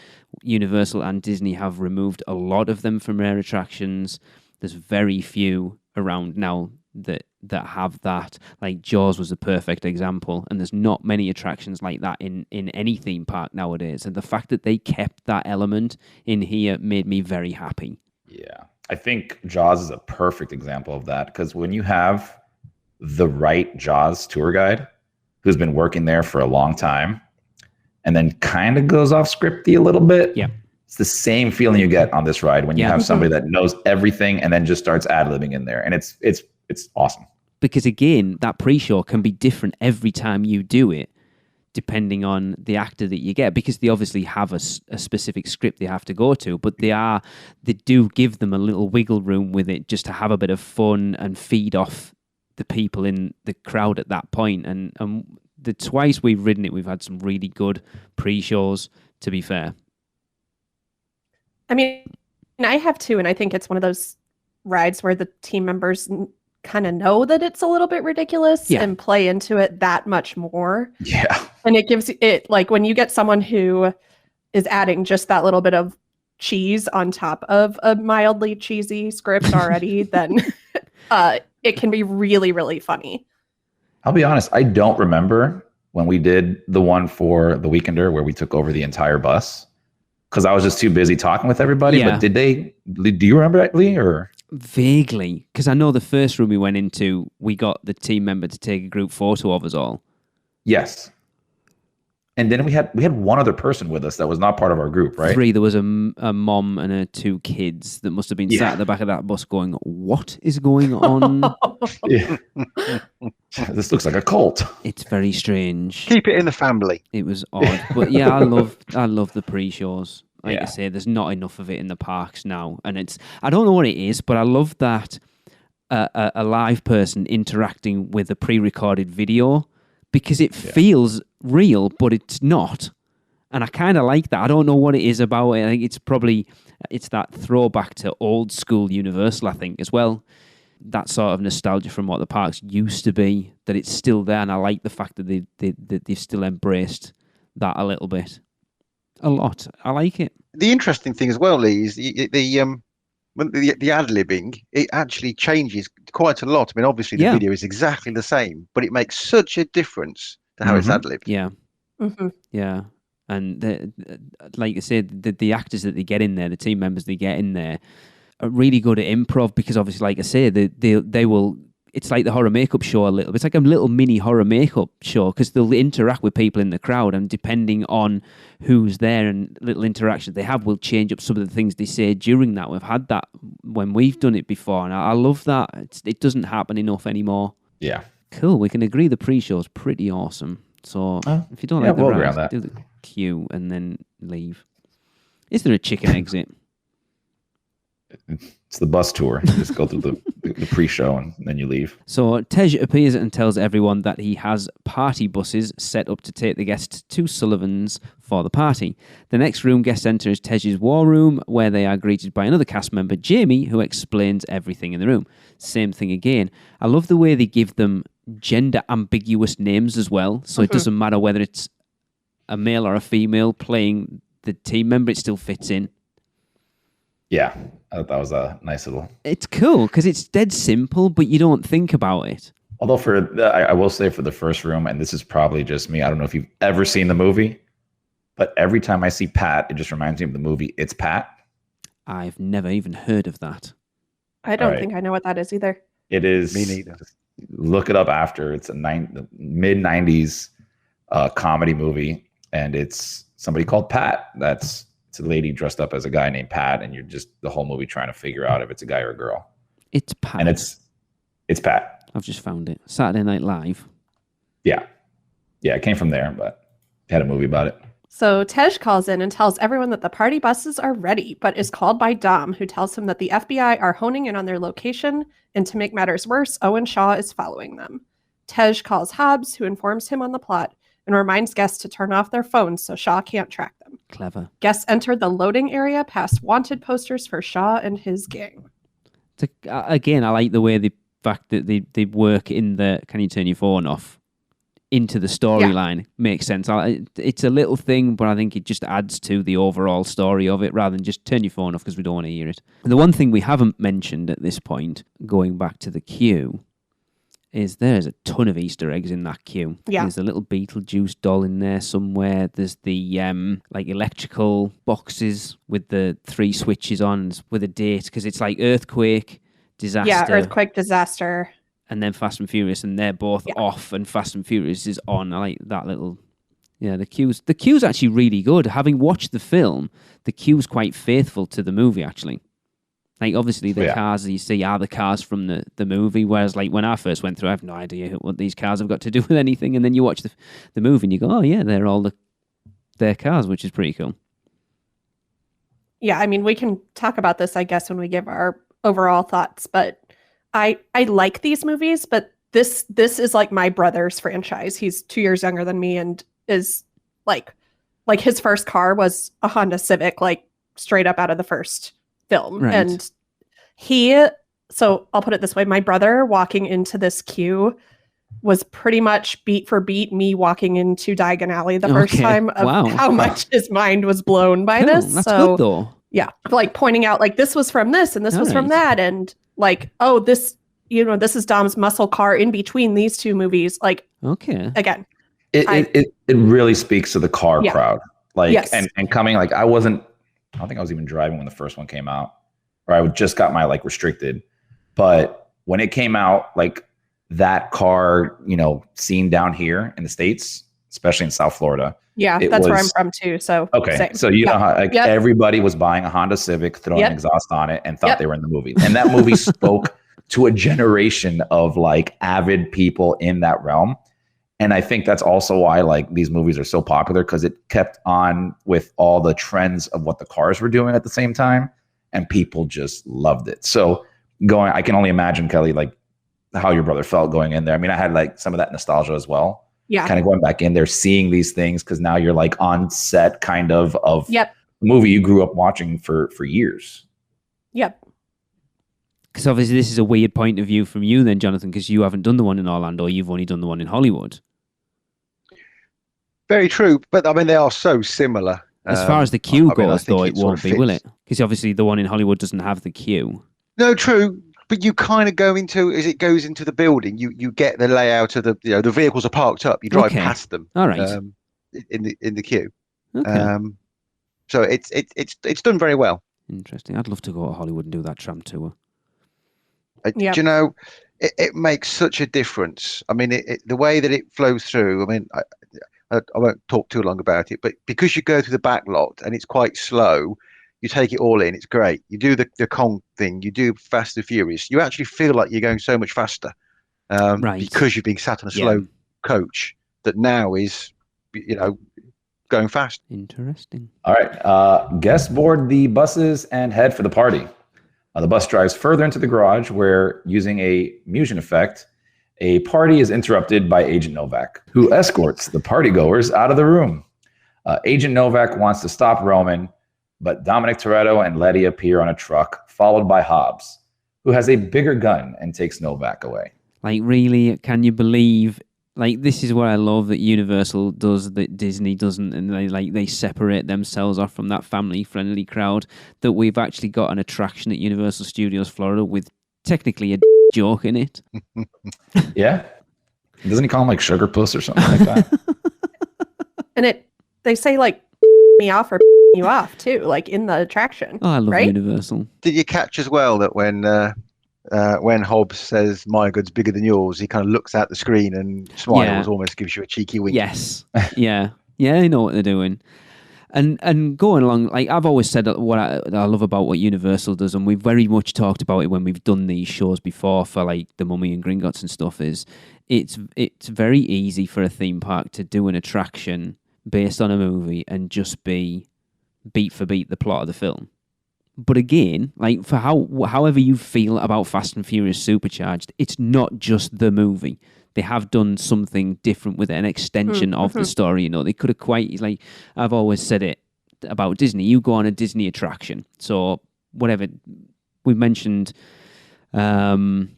Universal and Disney have removed a lot of them from their attractions. There's very few around now that have that. Like Jaws was a perfect example, and there's not many attractions like that in any theme park nowadays. And the fact that they kept that element in here made me very happy. Yeah. I think Jaws is a perfect example of that, because when you have the right Jaws tour guide who's been working there for a long time and then kind of goes off scripty a little bit, yeah, it's the same feeling you get on this ride when you have somebody that knows everything and then just starts ad-libbing in there. And it's awesome. Because again, that pre-show can be different every time you do it, depending on the actor that you get, because they obviously have a specific script they have to go to, but they do give them a little wiggle room with it just to have a bit of fun and feed off the people in the crowd at that point. And the twice we've ridden it, we've had some really good pre-shows, to be fair. I mean, I have too, and I think it's one of those rides where the team members kind of know that it's a little bit ridiculous and play into it that much more. Yeah. And it gives it, like, when you get someone who is adding just that little bit of cheese on top of a mildly cheesy script already, then it can be really, really funny. I'll be honest, I don't remember when we did the one for the Weekender where we took over the entire bus, because I was just too busy talking with everybody. Yeah. But do you remember that, Lee? Or Vaguely, because I know the first room we went into, we got the team member to take a group photo of us all. Yes. And then we had one other person with us that was not part of our group, right? 3. There was a mom and 2 kids that must have been sat at the back of that bus going, "What is going on?" Yeah. This looks like a cult. It's very strange. Keep it in the family. It was odd, but yeah, I love the pre-shows. Like I say, there's not enough of it in the parks now, and I don't know what it is, but I love that a live person interacting with a pre-recorded video, because it feels real, but it's not. And I kind of like that. I don't know what it is about it. I think it's that throwback to old school Universal, I think, as well. That sort of nostalgia from what the parks used to be, that it's still there. And I like the fact that they've still embraced that a little bit. A lot. I like it. The interesting thing as well, Lee, is the ad-libbing, it actually changes quite a lot. I mean, obviously the video is exactly the same, but it makes such a difference to how it's ad-libbed. Yeah. Mm-hmm. Yeah. And like I said, the actors that they get in there, the team members they get in there, are really good at improv, because obviously, like I say, they will. It's like the horror makeup show a little bit. It's like a little mini horror makeup show, because they'll interact with people in the crowd, and depending on who's there and little interactions they have will change up some of the things they say during that. We've had that when we've done it before, and I love that. It doesn't happen enough anymore. Yeah. Cool. We can agree the pre-show's pretty awesome. So if you don't like the ride, do the queue and then leave. Is there a chicken exit? It's the bus tour. You just go through the pre-show and then you leave. So Tej appears and tells everyone that he has party buses set up to take the guests to Sullivan's for the party. The next room guests enter is Tej's war room, where they are greeted by another cast member, Jamie, who explains everything in the room. Same thing again. I love the way they give them gender ambiguous names as well, so it doesn't matter whether it's a male or a female playing the team member, it still fits in. Yeah, I thought that was a nice little... It's cool because it's dead simple, but you don't think about it. Although I will say for the first room, and this is probably just me, I don't know if you've ever seen the movie, but every time I see Pat, it just reminds me of the movie It's Pat. I've never even heard of that. I don't think I know what that is either. It is. Me neither. Look it up after. It's a mid-90s comedy movie, and it's somebody called Pat. It's a lady dressed up as a guy named Pat, and you're just the whole movie trying to figure out if it's a guy or a girl. It's Pat. And it's Pat. I've just found it. Saturday Night Live. Yeah. Yeah, it came from there, but had a movie about it. So Tej calls in and tells everyone that the party buses are ready, but is called by Dom, who tells him that the FBI are honing in on their location, and to make matters worse, Owen Shaw is following them. Tej calls Hobbs, who informs him on the plot, and reminds guests to turn off their phones so Shaw can't track them. Clever. Guests enter the loading area past wanted posters for Shaw and his gang. Again, I like the fact that they work in the can you turn your phone off into the storyline. Makes sense. It's a little thing, but I think it just adds to the overall story of it rather than just turn your phone off because we don't want to hear it. The one thing we haven't mentioned at this point, going back to the queue, is there's a ton of Easter eggs in that queue. Yeah. There's a little Beetlejuice doll in there somewhere. There's the like electrical boxes with the 3 switches on with a date because it's like earthquake, disaster. Yeah, earthquake, disaster. And then Fast and Furious, and they're both off, and Fast and Furious is on. I like that little... Yeah, the queue's actually really good. Having watched the film, the queue's quite faithful to the movie, actually. Like, obviously, the cars that you see are the cars from the movie, whereas, like, when I first went through, I have no idea what these cars have got to do with anything, and then you watch the movie and you go, oh, yeah, they're all their cars, which is pretty cool. Yeah, I mean, we can talk about this, I guess, when we give our overall thoughts, but I like these movies, but this is, like, my brother's franchise. He's 2 years younger than me and is, like his first car was a Honda Civic, like, straight up out of the first film. Right. And so I'll put it this way, my brother walking into this queue was pretty much beat for beat me walking into Diagon Alley the first time of how much his mind was blown by this. That's so good though. Yeah, like pointing out like this was from this and this was from that, and like, oh, this, this is Dom's muscle car in between these two movies. Like, again, it really speaks to the car crowd. Like, yes. and coming, like, I don't think I was even driving when the first one came out, or I just got my like restricted. But when it came out, like that car, seen down here in the States, especially in South Florida. Yeah, that's where I'm from too. So okay, so know how everybody was buying a Honda Civic, throwing an exhaust on it, and thought they were in the movie. And that movie spoke to a generation of like avid people in that realm. And I think that's also why like these movies are so popular, because it kept on with all the trends of what the cars were doing at the same time, and people just loved it. So I can only imagine, Kelly, like how your brother felt going in there. I mean, I had like some of that nostalgia as well. Yeah. Kind of going back in there, seeing these things, because now you're like on set kind of the movie you grew up watching for years. Yep. Because obviously this is a weird point of view from you then, Jonathan, because you haven't done the one in Orlando, you've only done the one in Hollywood. Very true, but I mean, they are so similar. As far as the queue goes, though, it won't be, will it? Because obviously the one in Hollywood doesn't have the queue. No, true. But you kind of go into, as it goes into the building, you get the layout of the vehicles are parked up. You drive past them. All right. In the queue. Okay. So it's done very well. Interesting. I'd love to go to Hollywood and do that tram tour. Do you know, it makes such a difference. I mean, the way that it flows through. I mean, I won't talk too long about it, but because you go through the back lot and it's quite slow. You take it all in. It's great. You do the Kong thing. You do Fast and Furious. You actually feel like you're going so much faster, because you're being sat on a slow coach that now is, going fast. Interesting. All right. Guests board the buses and head for the party. The bus drives further into the garage where, using a Musion effect, a party is interrupted by Agent Novak, who escorts the partygoers out of the room. Agent Novak wants to stop Roman, but Dominic Toretto and Letty appear on a truck, followed by Hobbs, who has a bigger gun and takes Novak away. Like, really, can you believe? Like, this is what I love that Universal does that Disney doesn't, and they separate themselves off from that family-friendly crowd. That we've actually got an attraction at Universal Studios Florida with technically a joke in it. Yeah, doesn't he call him like Sugar Puss or something like that? And they say like me off or you off too, like in the attraction. Oh, I love right? Universal. Did you catch as well that when Hobbs says my good's bigger than yours, he kind of looks at the screen and smiles, almost gives you a cheeky wink. Yes. Yeah. Yeah, they know what they're doing. And going along, like I've always said, what I love about what Universal does, and we've very much talked about it when we've done these shows before for like the Mummy and Gringotts and stuff, is it's very easy for a theme park to do an attraction based on a movie and just be beat for beat the plot of the film. But again, like for however you feel about Fast and Furious Supercharged, it's not just the movie. They have done something different with it, an extension of the story. You know, they could have quite, like I've always said it about Disney. You go on a Disney attraction, so whatever we mentioned them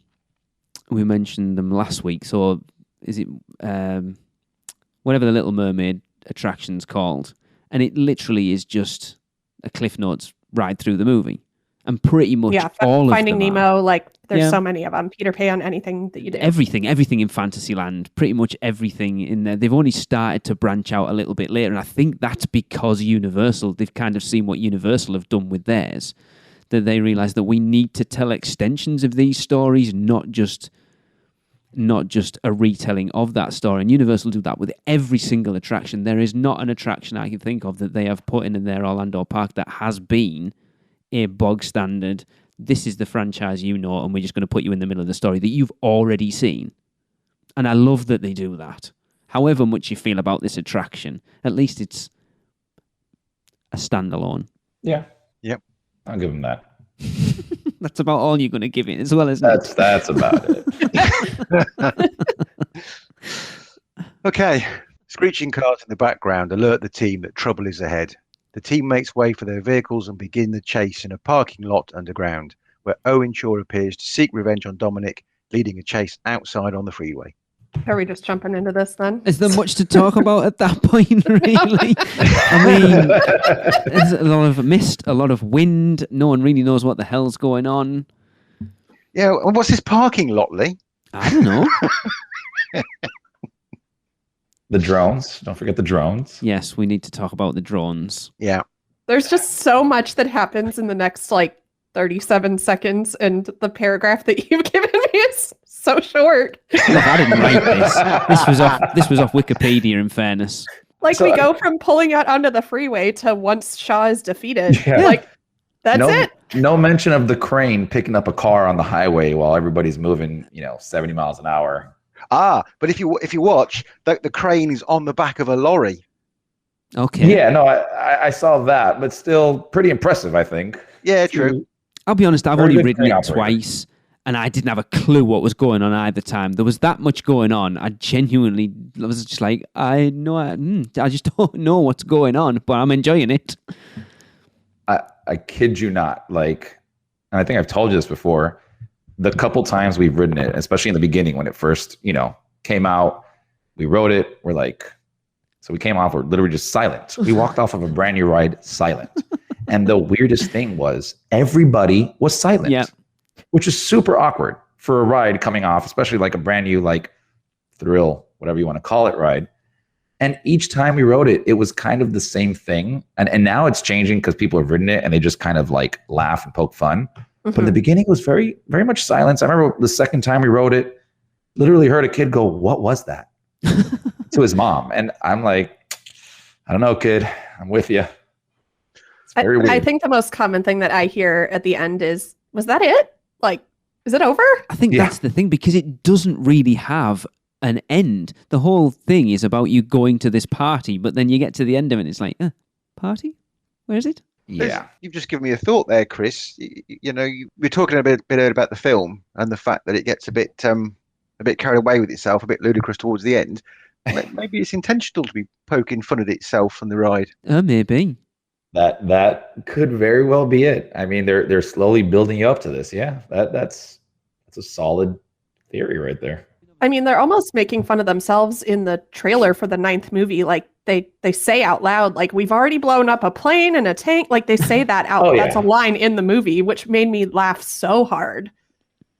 last week. So is it whatever the Little Mermaid attraction's called, and it literally is just a Cliff Notes ride through the movie, and pretty much all Finding of them Nemo, are. like there's so many of them. Peter Pan, anything that you do. Everything in Fantasyland, pretty much everything in there. They've only started to branch out a little bit later, and I think that's because Universal, they've kind of seen what Universal have done with theirs, that they realise that we need to tell extensions of these stories, not just a retelling of that story. And Universal do that with every single attraction. There is not an attraction I can think of that they have put in their Orlando park that has been a bog standard, this is the franchise you know, and we're just going to put you in the middle of the story that you've already seen. And I love that they do that. However much you feel about this attraction, at least it's a standalone. Yeah. Yep. I'll give him that. That's about all you're going to give it as well, isn't it? That's about it. Okay. Screeching cars in the background alert the team that trouble is ahead. The team makes way for their vehicles and begin the chase in a parking lot underground, where Owen Shaw appears to seek revenge on Dominic, leading a chase outside on the freeway. Are we just jumping into this then? Is there much to talk about at that point, really? I mean, there's a lot of mist, a lot of wind. No one really knows what the hell's going on. Yeah, and what's this parking lot, Lee? I don't know. The drones. Don't forget the drones. Yes, we need to talk about the drones. Yeah. There's just so much that happens in the next like 37 seconds, and the paragraph that you've given me is so short. Look, I didn't write this. This was off Wikipedia, in fairness. Like, we go from pulling out onto the freeway to once Shaw is defeated. Yeah. Like, that's it. No mention of the crane picking up a car on the highway while everybody's moving, 70 miles an hour. But if you watch, the crane is on the back of a lorry. Okay. Yeah, no, I saw that, but still pretty impressive, I think. Yeah, true. I'll be honest, I've Very only good ridden crane it operator. twice, and I didn't have a clue what was going on either time. There was that much going on. I was just like, I just don't know what's going on, but I'm enjoying it. I kid you not. Like, and I think I've told you this before, the couple times we've ridden it, especially in the beginning when it first, came out, we rode it, we're like, so we came off, we're literally just silent. We walked off of a brand new ride silent. And the weirdest thing was everybody was silent, Yeah. which is super awkward for a ride coming off, especially like a brand new, like thrill, whatever you want to call it, ride. And each time we rode it, it was kind of the same thing. And now it's changing because people have ridden it and they just kind of like laugh and poke fun. But in the beginning, it was very, very much silence. I remember the second time we rode it, literally heard a kid go, "What was that?" to his mom. And I'm like, I don't know, kid. I'm with you. It's very weird. I think the most common thing that I hear at the end is, was that it? Like, is it over? I think that's the thing, because it doesn't really have an end. The whole thing is about you going to this party, but then you get to the end of it and it's like, party? Where is it? Yeah. You've just given me a thought there, Chris. We're talking a bit earlier about the film and the fact that it gets a bit carried away with itself, a bit ludicrous towards the end. Maybe it's intentional to be poking fun at itself and the ride. Maybe. That could very well be it. I mean, they're slowly building you up to this. Yeah, that's a solid theory right there. I mean, they're almost making fun of themselves in the trailer for the 9th movie. Like they say out loud, like, we've already blown up a plane and a tank. Like they say that out. Oh, yeah. That's a line in the movie, which made me laugh so hard.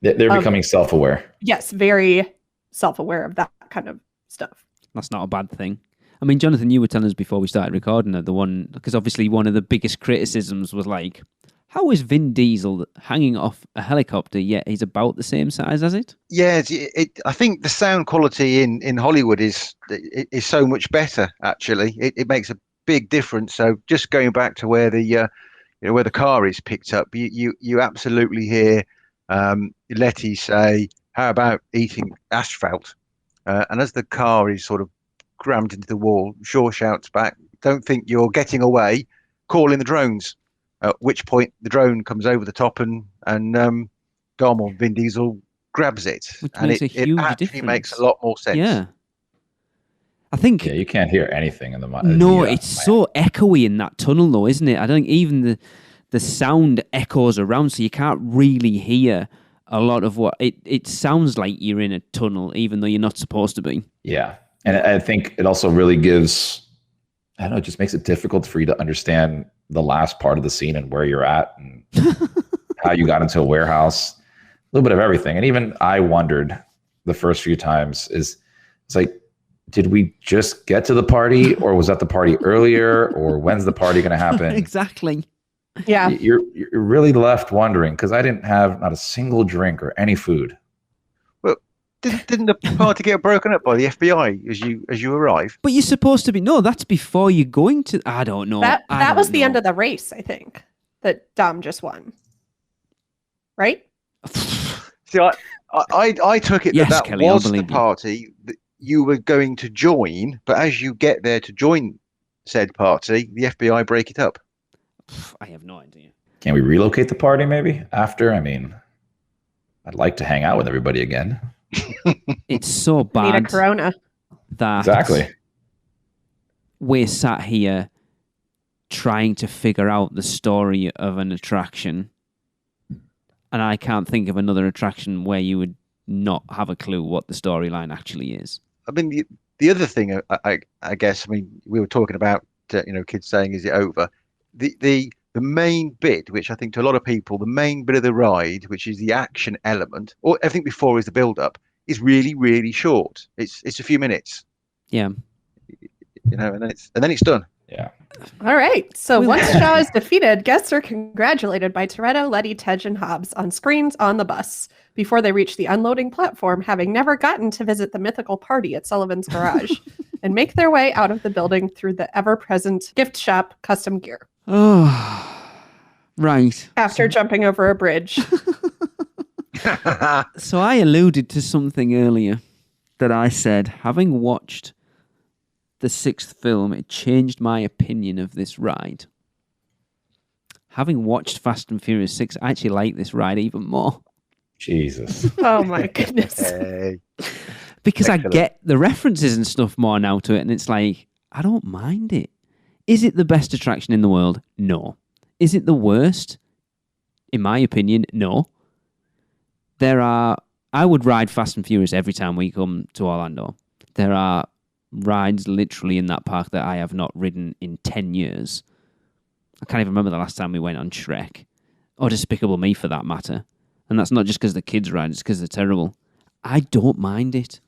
They're becoming self-aware. Yes, very self-aware of that kind of stuff. That's not a bad thing. I mean, Jonathan, you were telling us before we started recording because obviously one of the biggest criticisms was like, how is Vin Diesel hanging off a helicopter yet he's about the same size as it? Yeah, I think the sound quality in Hollywood is so much better. Actually, it makes a big difference. So just going back to where the car is picked up, you absolutely hear Letty say, "How about eating asphalt?" And as the car is sort of rammed into the wall, Shaw shouts back, "Don't think you're getting away. Call in the drones." At which point the drone comes over the top and Dom Vin Diesel grabs it. Which and makes a huge actually difference. Makes a lot more sense. Yeah. I think... Yeah, you can't hear anything in the... No, it's so echoey in that tunnel though, isn't it? I don't think even the sound echoes around, so you can't really hear a lot of what... It sounds like you're in a tunnel, even though you're not supposed to be. Yeah. And I think it also really gives... I don't know, it just makes it difficult for you to understand the last part of the scene and where you're at and how you got into a warehouse, a little bit of everything. And even I wondered the first few times it's like, did we just get to the party or was that the party earlier or when's the party going to happen? Exactly. Yeah. You're really left wondering because I didn't have not a single drink or any food. Didn't the party get broken up by the FBI as you arrive? But you're supposed to be... No, that's before you're going to... I don't know. That was the end of the race, I think, that Dom just won. Right? See, I took it that Kelly, was the party that you were going to join, but as you get there to join said party, the FBI break it up. I have no idea. Can we relocate the party maybe after? I mean, I'd like to hang out with everybody again. It's so bad. Need a Corona. That exactly. We're sat here trying to figure out the story of an attraction, and I can't think of another attraction where you would not have a clue what the storyline actually is. I mean, the other thing, I guess, I mean, we were talking about, kids saying, "Is it over?" The main bit, which I think to a lot of people, the main bit of the ride, which is the action element, or everything before is the build-up, is really, really short. It's a few minutes. Yeah. And then it's done. Yeah. All right. So once Shaw is defeated, guests are congratulated by Toretto, Letty, Tej, and Hobbs on screens on the bus before they reach the unloading platform, having never gotten to visit the mythical party at Sullivan's Garage, and make their way out of the building through the ever-present gift shop custom gear. Oh, right. After jumping over a bridge. So I alluded to something earlier that I said, having watched the 6th film, it changed my opinion of this ride. Having watched Fast and Furious 6, I actually like this ride even more. Jesus. Oh my goodness. Hey. Because Excellent. I get the references and stuff more now to it, and it's like, I don't mind it. Is it the best attraction in the world? No. Is it the worst? In my opinion, no. I would ride Fast and Furious every time we come to Orlando. There are rides literally in that park that I have not ridden in 10 years. I can't even remember the last time we went on Shrek. Or Despicable Me for that matter. And that's not just because the kids ride, it's because they're terrible. I don't mind it.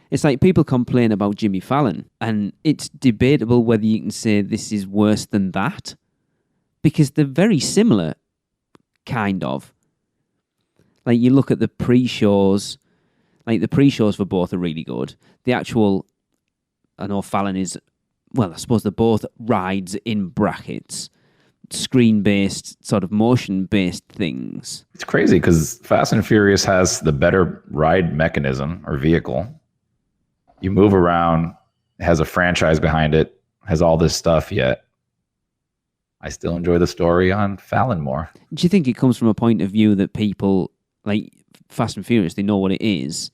It's like people complain about Jimmy Fallon, and it's debatable whether you can say this is worse than that, because they're very similar, kind of. Like, you look at the pre-shows, like the pre-shows for both are really good. The actual, I know Fallon is, well, I suppose they're both rides in brackets, screen-based, sort of motion-based things. It's crazy because Fast and Furious has the better ride mechanism or vehicle. You move around, has a franchise behind it, has all this stuff, yet I still enjoy the story on Fallon more. Do you think it comes from a point of view that people like Fast and Furious, they know what it is?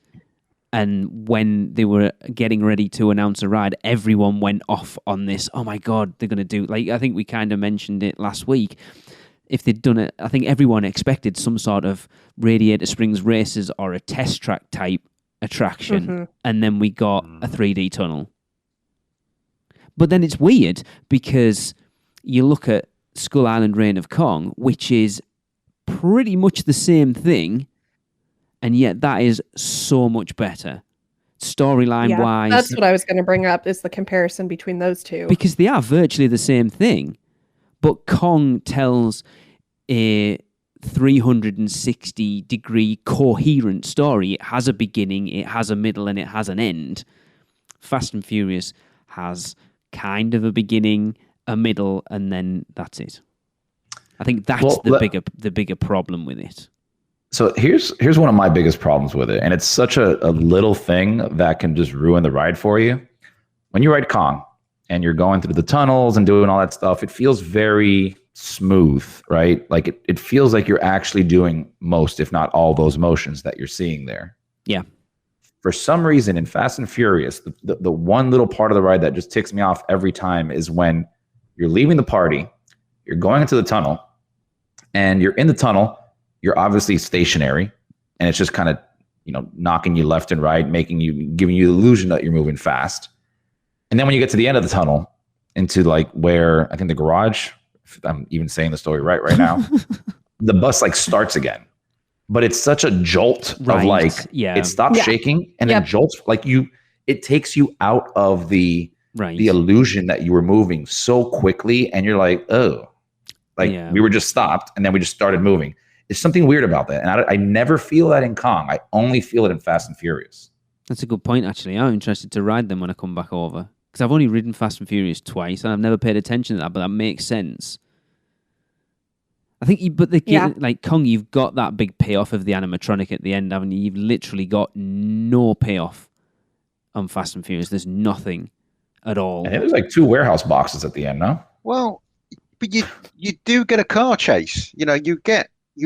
And when they were getting ready to announce a ride, everyone went off on this. Oh my God, they're going to do, like, I think we kind of mentioned it last week. If they'd done it, I think everyone expected some sort of Radiator Springs races or a test track type attraction. Mhm. And then we got a 3D tunnel. But then it's weird because you look at Skull Island Reign of Kong, which is pretty much the same thing. And yet that is so much better. Storyline wise. That's what I was going to bring up is the comparison between those two. Because they are virtually the same thing. But Kong tells a 360-degree coherent story. It has a beginning, it has a middle, and it has an end. Fast and Furious has kind of a beginning, a middle, and then that's it. I think that's the bigger problem with it. So here's one of my biggest problems with it, and it's such a little thing that can just ruin the ride for you. When you ride Kong and you're going through the tunnels and doing all that stuff, it feels very smooth, right? Like it feels like you're actually doing most, if not all, those motions that you're seeing there. Yeah. For some reason in Fast and Furious, the one little part of the ride that just ticks me off every time is when you're leaving the party, you're going into the tunnel, and you're in the tunnel. You're obviously stationary, and it's just kind of, knocking you left and right, giving you the illusion that you're moving fast. And then when you get to the end of the tunnel, into like where I think the garage, if I'm even saying the story right now, the bus like starts again, but it's such a jolt of like, it stops shaking and then jolts like it takes you out of the illusion that you were moving so quickly, and you're like, oh, we were just stopped and then we just started moving. There's something weird about that. And I never feel that in Kong. I only feel it in Fast and Furious. That's a good point, actually. I'm interested to ride them when I come back over. Because I've only ridden Fast and Furious twice, and I've never paid attention to that, but that makes sense. I think, like Kong, you've got that big payoff of the animatronic at the end, haven't you? You've literally got no payoff on Fast and Furious. There's nothing at all. And it was like 2 warehouse boxes at the end, no? Well, but you do get a car chase. You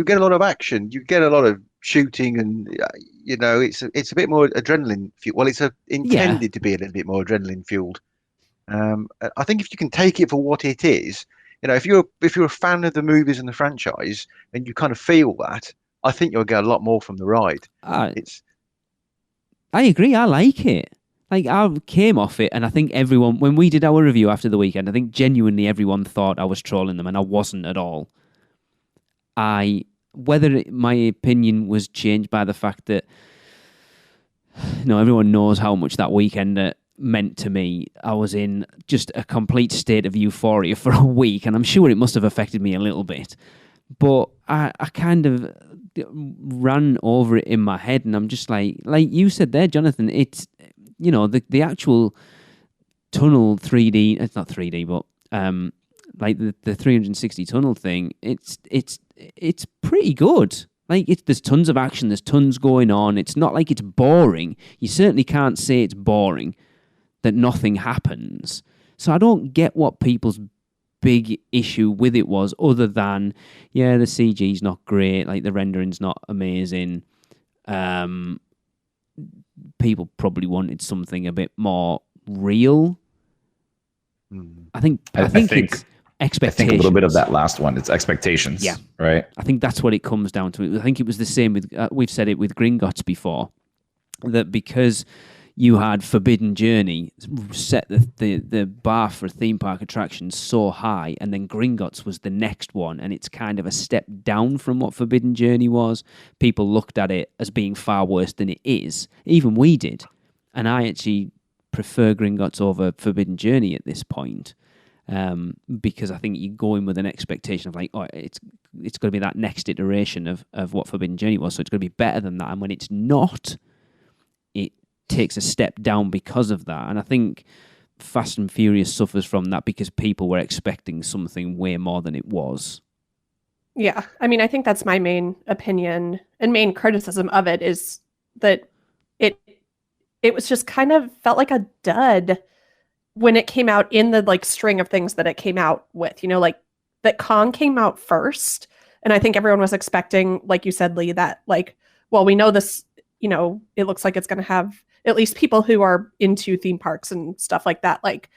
get a lot of action. You get a lot of shooting, and it's a bit more adrenaline fueled. Well, it's intended to be a little bit more adrenaline fueled. I think if you can take it for what it is, if you're a fan of the movies and the franchise, and you kind of feel that, I think you'll get a lot more from the ride. I agree. I like it. Like, I came off it, and I think everyone, when we did our review after the weekend, I think genuinely everyone thought I was trolling them, and I wasn't at all. Whether my opinion was changed by the fact that everyone knows how much that weekend meant to me. I was in just a complete state of euphoria for a week, and I'm sure it must have affected me a little bit. But I kind of ran over it in my head, and I'm just like you said there, Jonathan, it's, the actual tunnel 3D, it's not 3D, but like the 360 tunnel thing, it's pretty good. Like, there's tons of action, there's tons going on. It's not like it's boring. You certainly can't say it's boring, that nothing happens. So I don't get what people's big issue with it was, other than, the CG's not great, like the rendering's not amazing. People probably wanted something a bit more real. I think it's expectations. I think a little bit of that last one. It's expectations. Yeah. Right. I think that's what it comes down to. I think it was the same with, we've said it with Gringotts before, that because you had Forbidden Journey set the bar for theme park attractions so high, and then Gringotts was the next one, and it's kind of a step down from what Forbidden Journey was. People looked at it as being far worse than it is. Even we did. And I actually prefer Gringotts over Forbidden Journey at this point, because I think you go in with an expectation of like, it's going to be that next iteration of what Forbidden Journey was, so it's going to be better than that. And when it's not, it takes a step down because of that. And I think Fast and Furious suffers from that because people were expecting something way more than it was. Yeah, I mean, I think that's my main opinion and main criticism of it, is that it was just kind of felt like a dud when it came out in the like string of things that it came out with. Like that Kong came out first. And I think everyone was expecting, like you said, Lee, that like, well, we know this, you know, it looks like it's going to have at least people who are into theme parks and stuff like that. Like,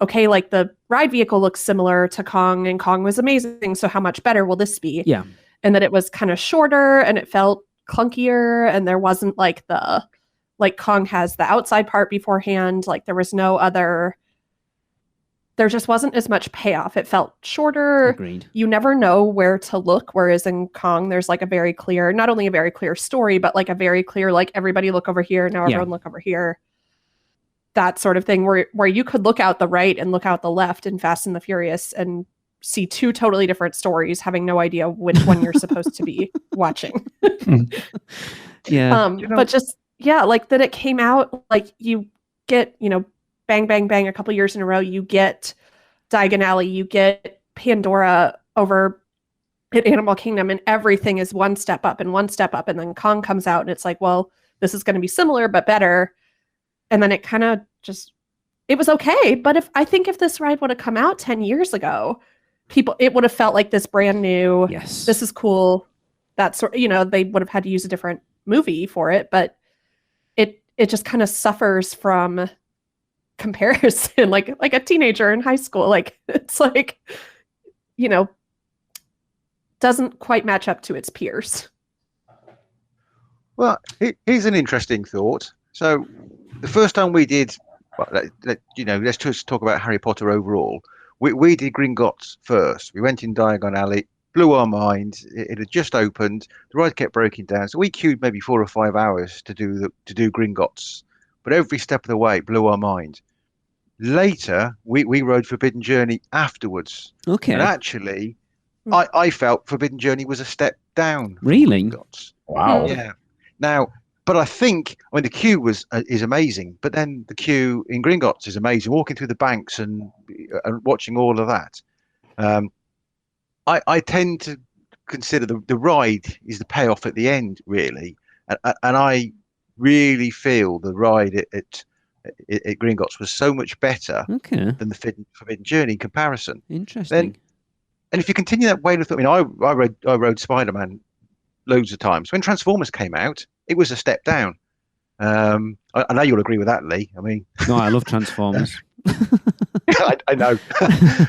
okay, like the ride vehicle looks similar to Kong and Kong was amazing. So how much better will this be? Yeah. And that it was kind of shorter and it felt clunkier. And there wasn't like Kong has the outside part beforehand. Like there was no other, there just wasn't as much payoff. It felt shorter. Agreed. You never know where to look. Whereas in Kong, there's like a very clear, not only a very clear story, but like a very clear, like everybody look over here. Now everyone look over here. That sort of thing where you could look out the right and look out the left in Fast and the Furious and see two totally different stories, having no idea which one you're supposed to be watching. Yeah. But just, yeah, like that it came out, like you get, you know, bang, bang, bang, a couple years in a row, you get Diagon Alley, you get Pandora over at Animal Kingdom, and everything is one step up and one step up. And then Kong comes out and it's like, well, this is going to be similar, but better. And then it kind of just, it was okay. But I think if this ride would have come out 10 years ago, it would have felt like this brand new, yes, this is cool. That sort, you know, they would have had to use a different movie for it, but it just kind of suffers from comparison, like a teenager in high school. Like it's like, you know, doesn't quite match up to its peers. Well, here's an interesting thought. So the first time we did, well, let's just talk about Harry Potter overall. We did Gringotts first. We went in Diagon Alley, blew our minds. It had just opened. The ride kept breaking down, so we queued maybe 4 or 5 hours to do Gringotts. But every step of the way, it blew our mind. Later, we rode Forbidden Journey afterwards. Okay. And actually, I felt Forbidden Journey was a step down. Really? Gringotts. Wow. Yeah. Now, but I think, I mean, the queue is amazing, but then the queue in Gringotts is amazing. Walking through the banks and watching all of that. I tend to consider the ride is the payoff at the end, really, and I really feel the ride at Gringotts was so much better than the Forbidden Journey in comparison. Interesting. And if you continue that way of thought, I mean, I rode Spider-Man loads of times. When Transformers came out, it was a step down. I know you'll agree with that, Lee. I mean, no, I love Transformers. I know,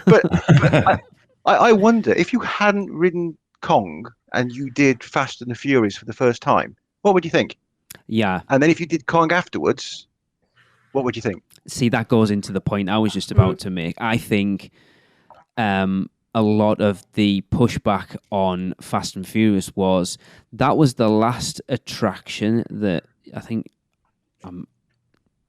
but I wonder if you hadn't ridden Kong and you did Fast and the Furious for the first time, what would you think? Yeah. And then if you did Kong afterwards, what would you think? See, that goes into the point I was just about to make. I think a lot of the pushback on Fast and Furious was that was the last attraction that I think,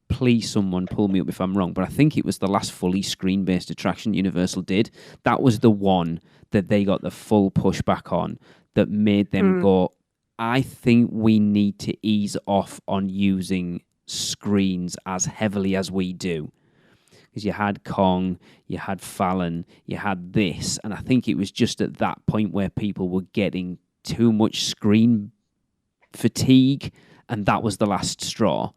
please someone pull me up if I'm wrong, but I think it was the last fully screen-based attraction Universal did. That was the one that they got the full pushback on that made them go, I think we need to ease off on using screens as heavily as we do. Because you had Kong, you had Fallon, you had this, and I think it was just at that point where people were getting too much screen fatigue, and that was the last straw.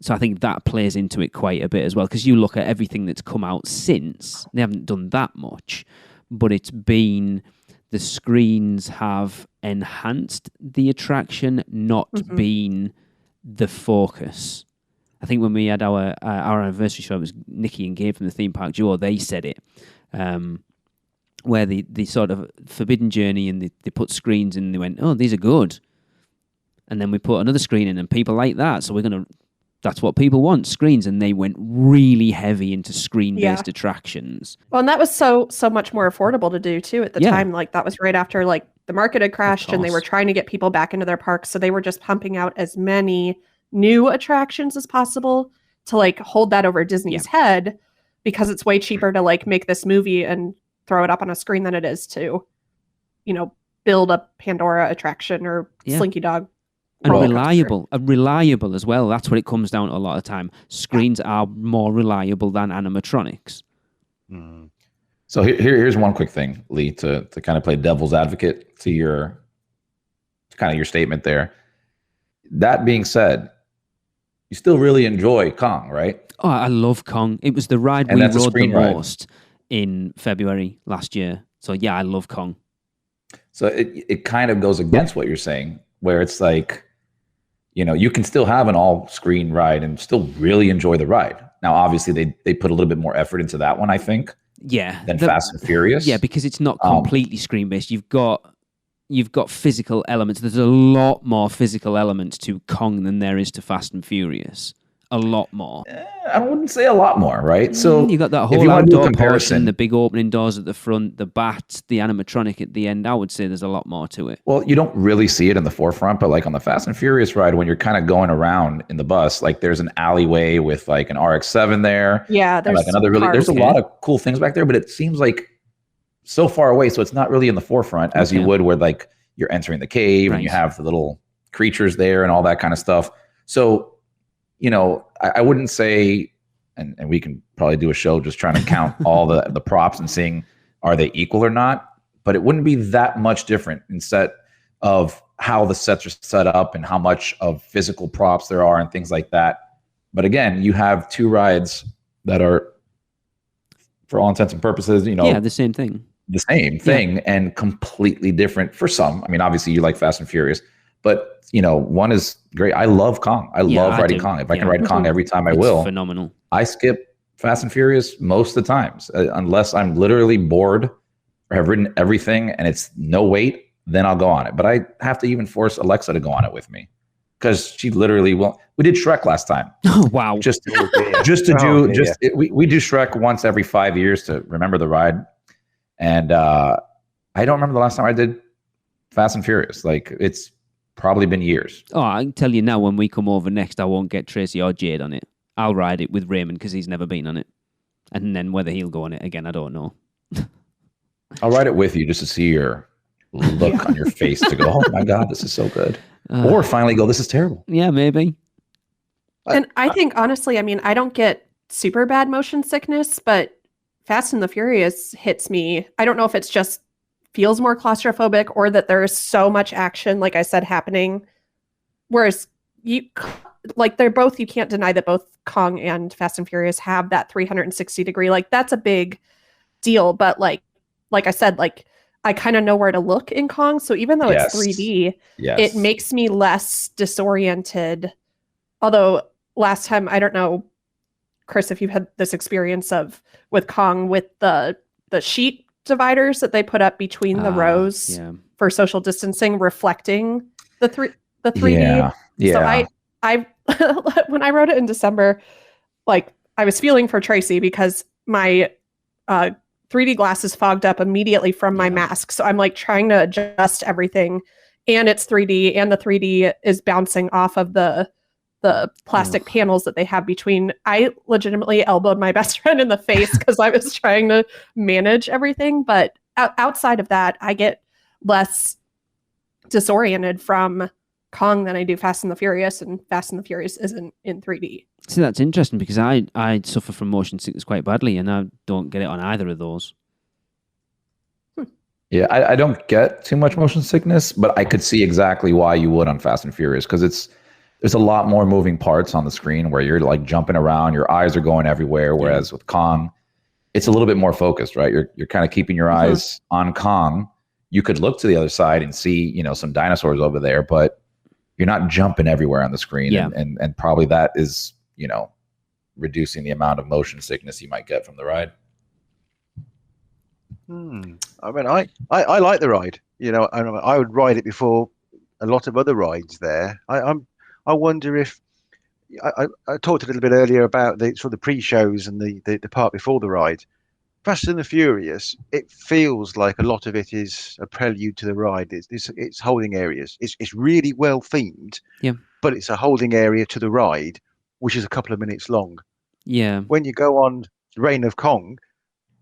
So I think that plays into it quite a bit as well, because you look at everything that's come out since, they haven't done that much, but it's been, the screens have enhanced the attraction, not been the focus. I think when we had our anniversary show, it was Nikki and Gabe from the Theme Park Duo, they said it, where the sort of Forbidden Journey and they put screens in and they went, oh, these are good. And then we put another screen in and people like that, so that's what people want, screens, and they went really heavy into screen-based attractions. Well, and that was so much more affordable to do too at the time. Like that was right after like the market had crashed and they were trying to get people back into their parks, so they were just pumping out as many new attractions as possible to like hold that over Disney's head, because it's way cheaper to like make this movie and throw it up on a screen than it is to, you know, build a Pandora attraction or Slinky Dog. And reliable as well. That's what it comes down to a lot of time. Screens are more reliable than animatronics. So here's one quick thing, Lee, to kind of play devil's advocate to your statement there. That being said, you still really enjoy Kong, right? Oh, I love Kong. It was the ride we rode the most. in February last year. So yeah, I love Kong. So it kind of goes against what you're saying, where it's like, you can still have an all-screen ride and still really enjoy the ride. Now, obviously, they put a little bit more effort into that one, I think, Yeah. than Fast and Furious. Yeah, because it's not completely screen-based. You've got physical elements. There's a lot more physical elements to Kong than there is to Fast and Furious. A lot more. I wouldn't say a lot more, right? So you got that if whole you want to do a outdoor comparison, portion, the big opening doors at the front, the bats, the animatronic at the end. I would say there's a lot more to it. well, you don't really see it in the forefront, but like on the Fast and Furious ride, when you're kind of going around in the bus, like there's an alleyway with like an RX-7 there. Yeah, and there's like another cars. there's a lot of cool things back there, but it seems like so far away, so it's not really in the forefront as you would where like you're entering the cave and you have the little creatures there and all that kind of stuff. So, I wouldn't say, and we can probably do a show just trying to count all the props and seeing are they equal or not, but it wouldn't be that much different instead of how the sets are set up and how much of physical props there are and things like that. But again, you have two rides that are, for all intents and purposes, the same thing. The same thing and completely different for some. I mean, obviously you like Fast and Furious, but one is great. I love Kong. I love riding Kong. If I can ride Kong every time, I will. Phenomenal. I skip Fast and Furious most of the times, unless I'm literally bored or have ridden everything and it's no wait, then I'll go on it. But I have to even force Alexa to go on it with me because she literally will. We did Shrek last time. Oh, wow. We do Shrek once every 5 years to remember the ride. And I don't remember the last time I did Fast and Furious. Like, it's probably been years. Oh, I can tell you now, when we come over next, I won't get Tracy or Jade on it. I'll ride it with Raymond because he's never been on it. And then whether he'll go on it again, I don't know. I'll ride it with you just to see your look on your face to go, oh my God, this is so good. Or finally go, this is terrible. Yeah, maybe. And I think, honestly, I mean, I don't get super bad motion sickness, but Fast and the Furious hits me. I don't know if it's just feels more claustrophobic or that there is so much action, like I said, happening. Whereas they're both, you can't deny that both Kong and Fast and Furious have that 360 degree. Like, that's a big deal. But like I said, like, I kind of know where to look in Kong. So even though it's 3D, it makes me less disoriented. Although last time, I don't know, Chris, if you've had this experience with Kong with the sheet dividers that they put up between the rows for social distancing, reflecting the 3D. So I when I wrote it in December, like, I was feeling for Tracy because my 3D glasses fogged up immediately from my mask. So I'm like trying to adjust everything, and it's 3D, and the 3D is bouncing off of the plastic panels that they have between. I legitimately elbowed my best friend in the face because I was trying to manage everything. But outside of that, I get less disoriented from Kong than I do Fast and the Furious, and Fast and the Furious isn't in 3D. See, that's interesting because I suffer from motion sickness quite badly, and I don't get it on either of those. Yeah, I don't get too much motion sickness, but I could see exactly why you would on Fast and Furious, because there's a lot more moving parts on the screen where you're like jumping around, your eyes are going everywhere. Whereas with Kong, it's a little bit more focused, right? You're kind of keeping your eyes on Kong. You could look to the other side and see, some dinosaurs over there, but you're not jumping everywhere on the screen. Yeah. And probably that is, reducing the amount of motion sickness you might get from the ride. I mean, I like the ride. I would ride it before a lot of other rides there. I wonder if I talked a little bit earlier about the sort of pre-shows and the part before the ride. Fast and the Furious, it feels like a lot of it is a prelude to the ride. It's holding areas. It's really well themed. Yeah. But it's a holding area to the ride, which is a couple of minutes long. Yeah. When you go on Reign of Kong,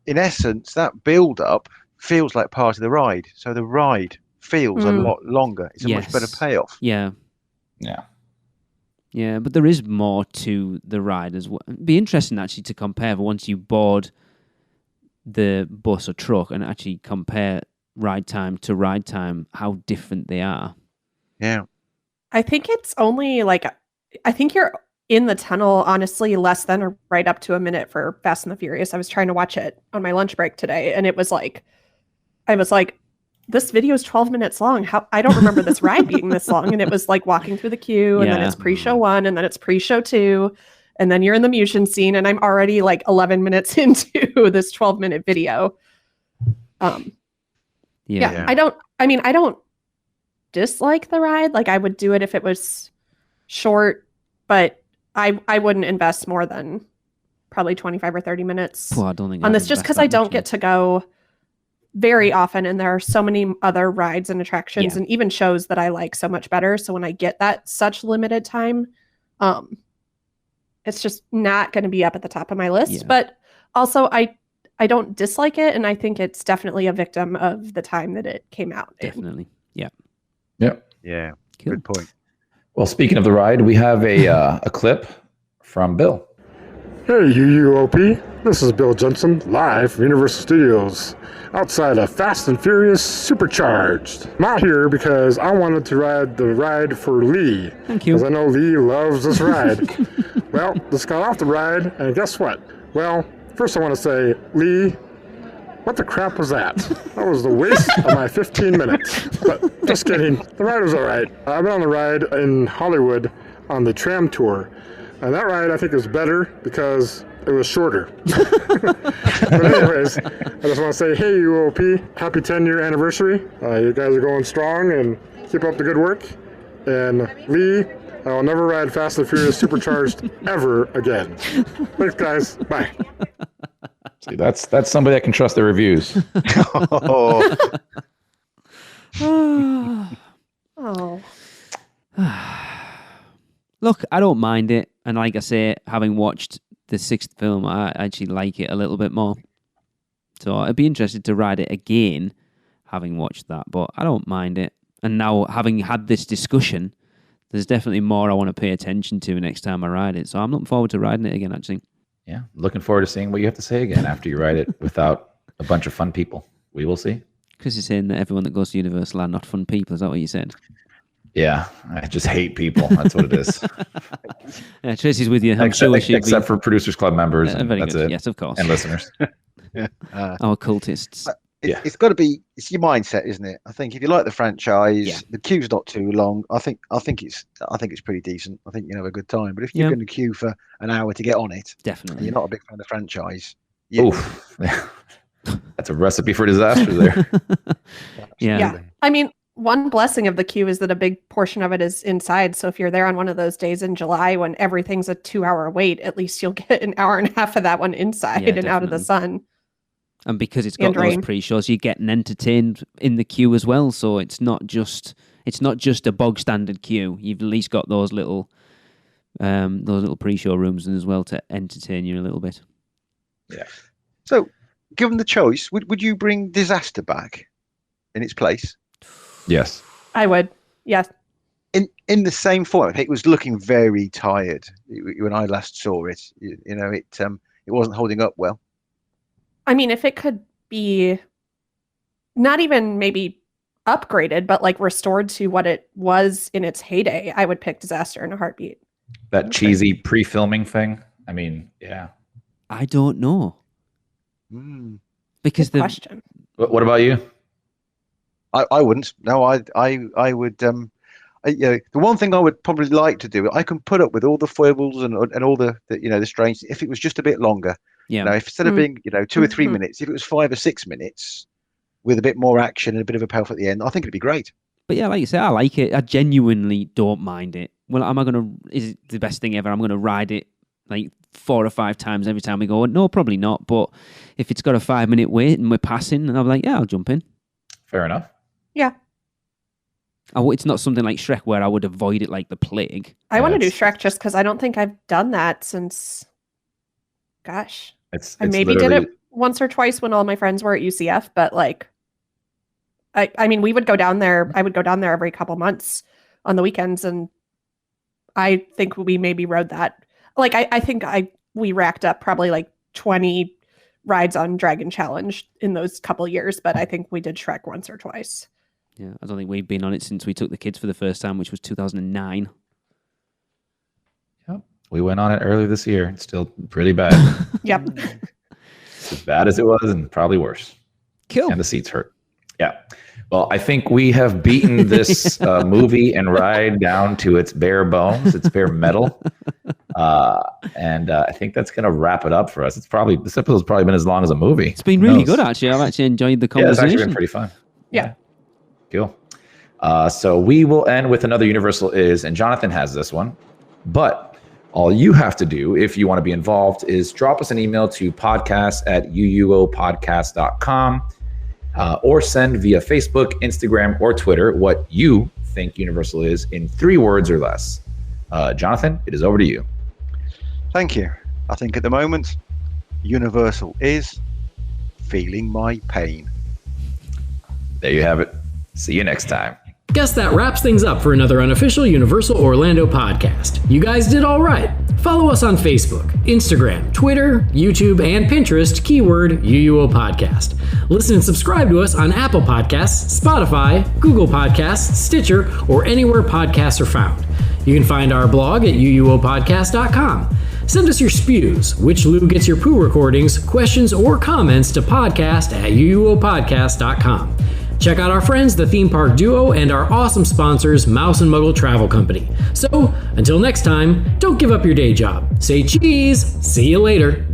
in essence, that build-up feels like part of the ride. So the ride feels a lot longer. It's a much better payoff. Yeah. Yeah. Yeah, but there is more to the ride as well. It'd be interesting actually to compare once you board the bus or truck and actually compare ride time to ride time, how different they are. Yeah. I think it's only I think you're in the tunnel, honestly, less than or right up to a minute for Fast and the Furious. I was trying to watch it on my lunch break today, and it was like, I was like, this video is 12 minutes long. How I don't remember this ride being this long. And it was like walking through the queue, and then it's pre-show 1, and then it's pre-show 2, and then you're in the Mushin scene, and I'm already like 11 minutes into this 12-minute video. Yeah. I don't dislike the ride. Like, I would do it if it was short, but I wouldn't invest more than probably 25 or 30 minutes Well, I don't think on I'd this, just invest because that I much don't in get to go very often, and there are so many other rides and attractions and even shows that I like so much better. So when I get that such limited time, it's just not going to be up at the top of my list. Yeah. But also, I don't dislike it, and I think it's definitely a victim of the time that it came out. Definitely. Yeah. Yep. Yeah. Cool. Good point. Well, speaking of the ride, we have a clip from Bill. Hey, UUOP. This is Bill Jensen, live from Universal Studios, outside of Fast and Furious Supercharged. I'm out here because I wanted to ride the ride for Lee. Thank you. Because I know Lee loves this ride. Well, just got off the ride, and guess what? Well, first I want to say, Lee, what the crap was that? That was the waste of my 15 minutes. But just kidding. The ride was all right. I've been on the ride in Hollywood on the tram tour. And that ride, I think, is better because it was shorter. But anyways, I just want to say, hey, UOP, happy 10-year anniversary. You guys are going strong, and keep up the good work. And Lee, I will never ride Fast and Furious Supercharged ever again. Thanks, guys. Bye. See, that's somebody that can trust their reviews. Oh. Look, I don't mind it. And like I say, having watched the 6th film, I actually like it a little bit more. So I'd be interested to ride it again, having watched that. But I don't mind it. And now, having had this discussion, there's definitely more I want to pay attention to next time I ride it. So I'm looking forward to riding it again, actually. Yeah, looking forward to seeing what you have to say again after you ride it without a bunch of fun people. We will see. Chris is saying that everyone that goes to Universal are not fun people. Is that what you said? Yeah, I just hate people. That's what it is. Yeah, Tracy's with you. I'm sure except for Producers Club members. Very that's good. it. Yes, of course. And listeners. Our cultists. It's got to be. It's your mindset, isn't it? I think if you like the franchise, the queue's not too long. I think it's pretty decent. I think you have a good time. But if you're going to queue for an hour to get on it, definitely, and you're not a big fan of the franchise. Oof, that's a recipe for disaster there. Yeah. I mean, one blessing of the queue is that a big portion of it is inside. So if you're there on one of those days in July when everything's a 2-hour wait, at least you'll get an hour and a half of that one inside and out of the sun. And because it's got those pre-shows, you're getting entertained in the queue as well. So it's not just a bog standard queue. You've at least got those little pre-show rooms as well to entertain you a little bit. Yeah. So, given the choice, would you bring Disaster back in its place? Yes. I would. Yes. In the same format, it was looking very tired when I last saw it. It wasn't holding up well. I mean, if it could be not even maybe upgraded, but like restored to what it was in its heyday, I would pick Disaster in a heartbeat. That cheesy pre-filming thing. I mean, yeah. I don't know. Because Good question. What about you? I wouldn't. No, I would. The one thing I would probably like to do, I can put up with all the foibles and all the strange. If it was just a bit longer, if instead of being 2 or 3 minutes, if it was 5 or 6 minutes with a bit more action and a bit of a payoff at the end, I think it'd be great. But yeah, like you say, I like it. I genuinely don't mind it. Well, is it the best thing ever? I'm gonna ride it like 4 or 5 times every time we go. No, probably not. But if it's got a 5-minute wait and we're passing, and I'm like, yeah, I'll jump in. Fair enough. Yeah. It's not something like Shrek where I would avoid it like the plague. I want to do Shrek just because I don't think I've done that since, gosh. It's I maybe did it once or twice when all my friends were at UCF, but like, I mean, we would go down there. I would go down there every couple months on the weekends, and I think we maybe rode that. Like, I think we racked up probably like 20 rides on Dragon Challenge in those couple years, but I think we did Shrek once or twice. Yeah, I don't think we've been on it since we took the kids for the first time, which was 2009. Yep. We went on it earlier this year. It's still pretty bad. Yep. It's as bad as it was and probably worse. Cool. And the seats hurt. Yeah. Well, I think we have beaten this movie and ride down to its bare bones, its bare metal. And I think that's going to wrap it up for us. This episode's probably been as long as a movie. It's been really good, actually. I've actually enjoyed the Yeah, conversation. it's actually been pretty fun. Yeah. Cool. So we will end with another Universal Is, and Jonathan has this one. But all you have to do, if you want to be involved, is drop us an email to podcast@uuopodcast.com or send via Facebook, Instagram, or Twitter what you think Universal is in 3 words or less. Jonathan, it is over to you. Thank you. I think at the moment, Universal is feeling my pain. There you have it. See you next time. Guess that wraps things up for another unofficial Universal Orlando podcast. You guys did all right. Follow us on Facebook, Instagram, Twitter, YouTube, and Pinterest, keyword UUO Podcast. Listen and subscribe to us on Apple Podcasts, Spotify, Google Podcasts, Stitcher, or anywhere podcasts are found. You can find our blog at UUOpodcast.com. Send us your spews, which Lou gets your poo recordings, questions, or comments to podcast@UUOpodcast.com. Check out our friends, the Theme Park Duo, and our awesome sponsors, Mouse and Muggle Travel Company. So, until next time, don't give up your day job. Say cheese. See you later.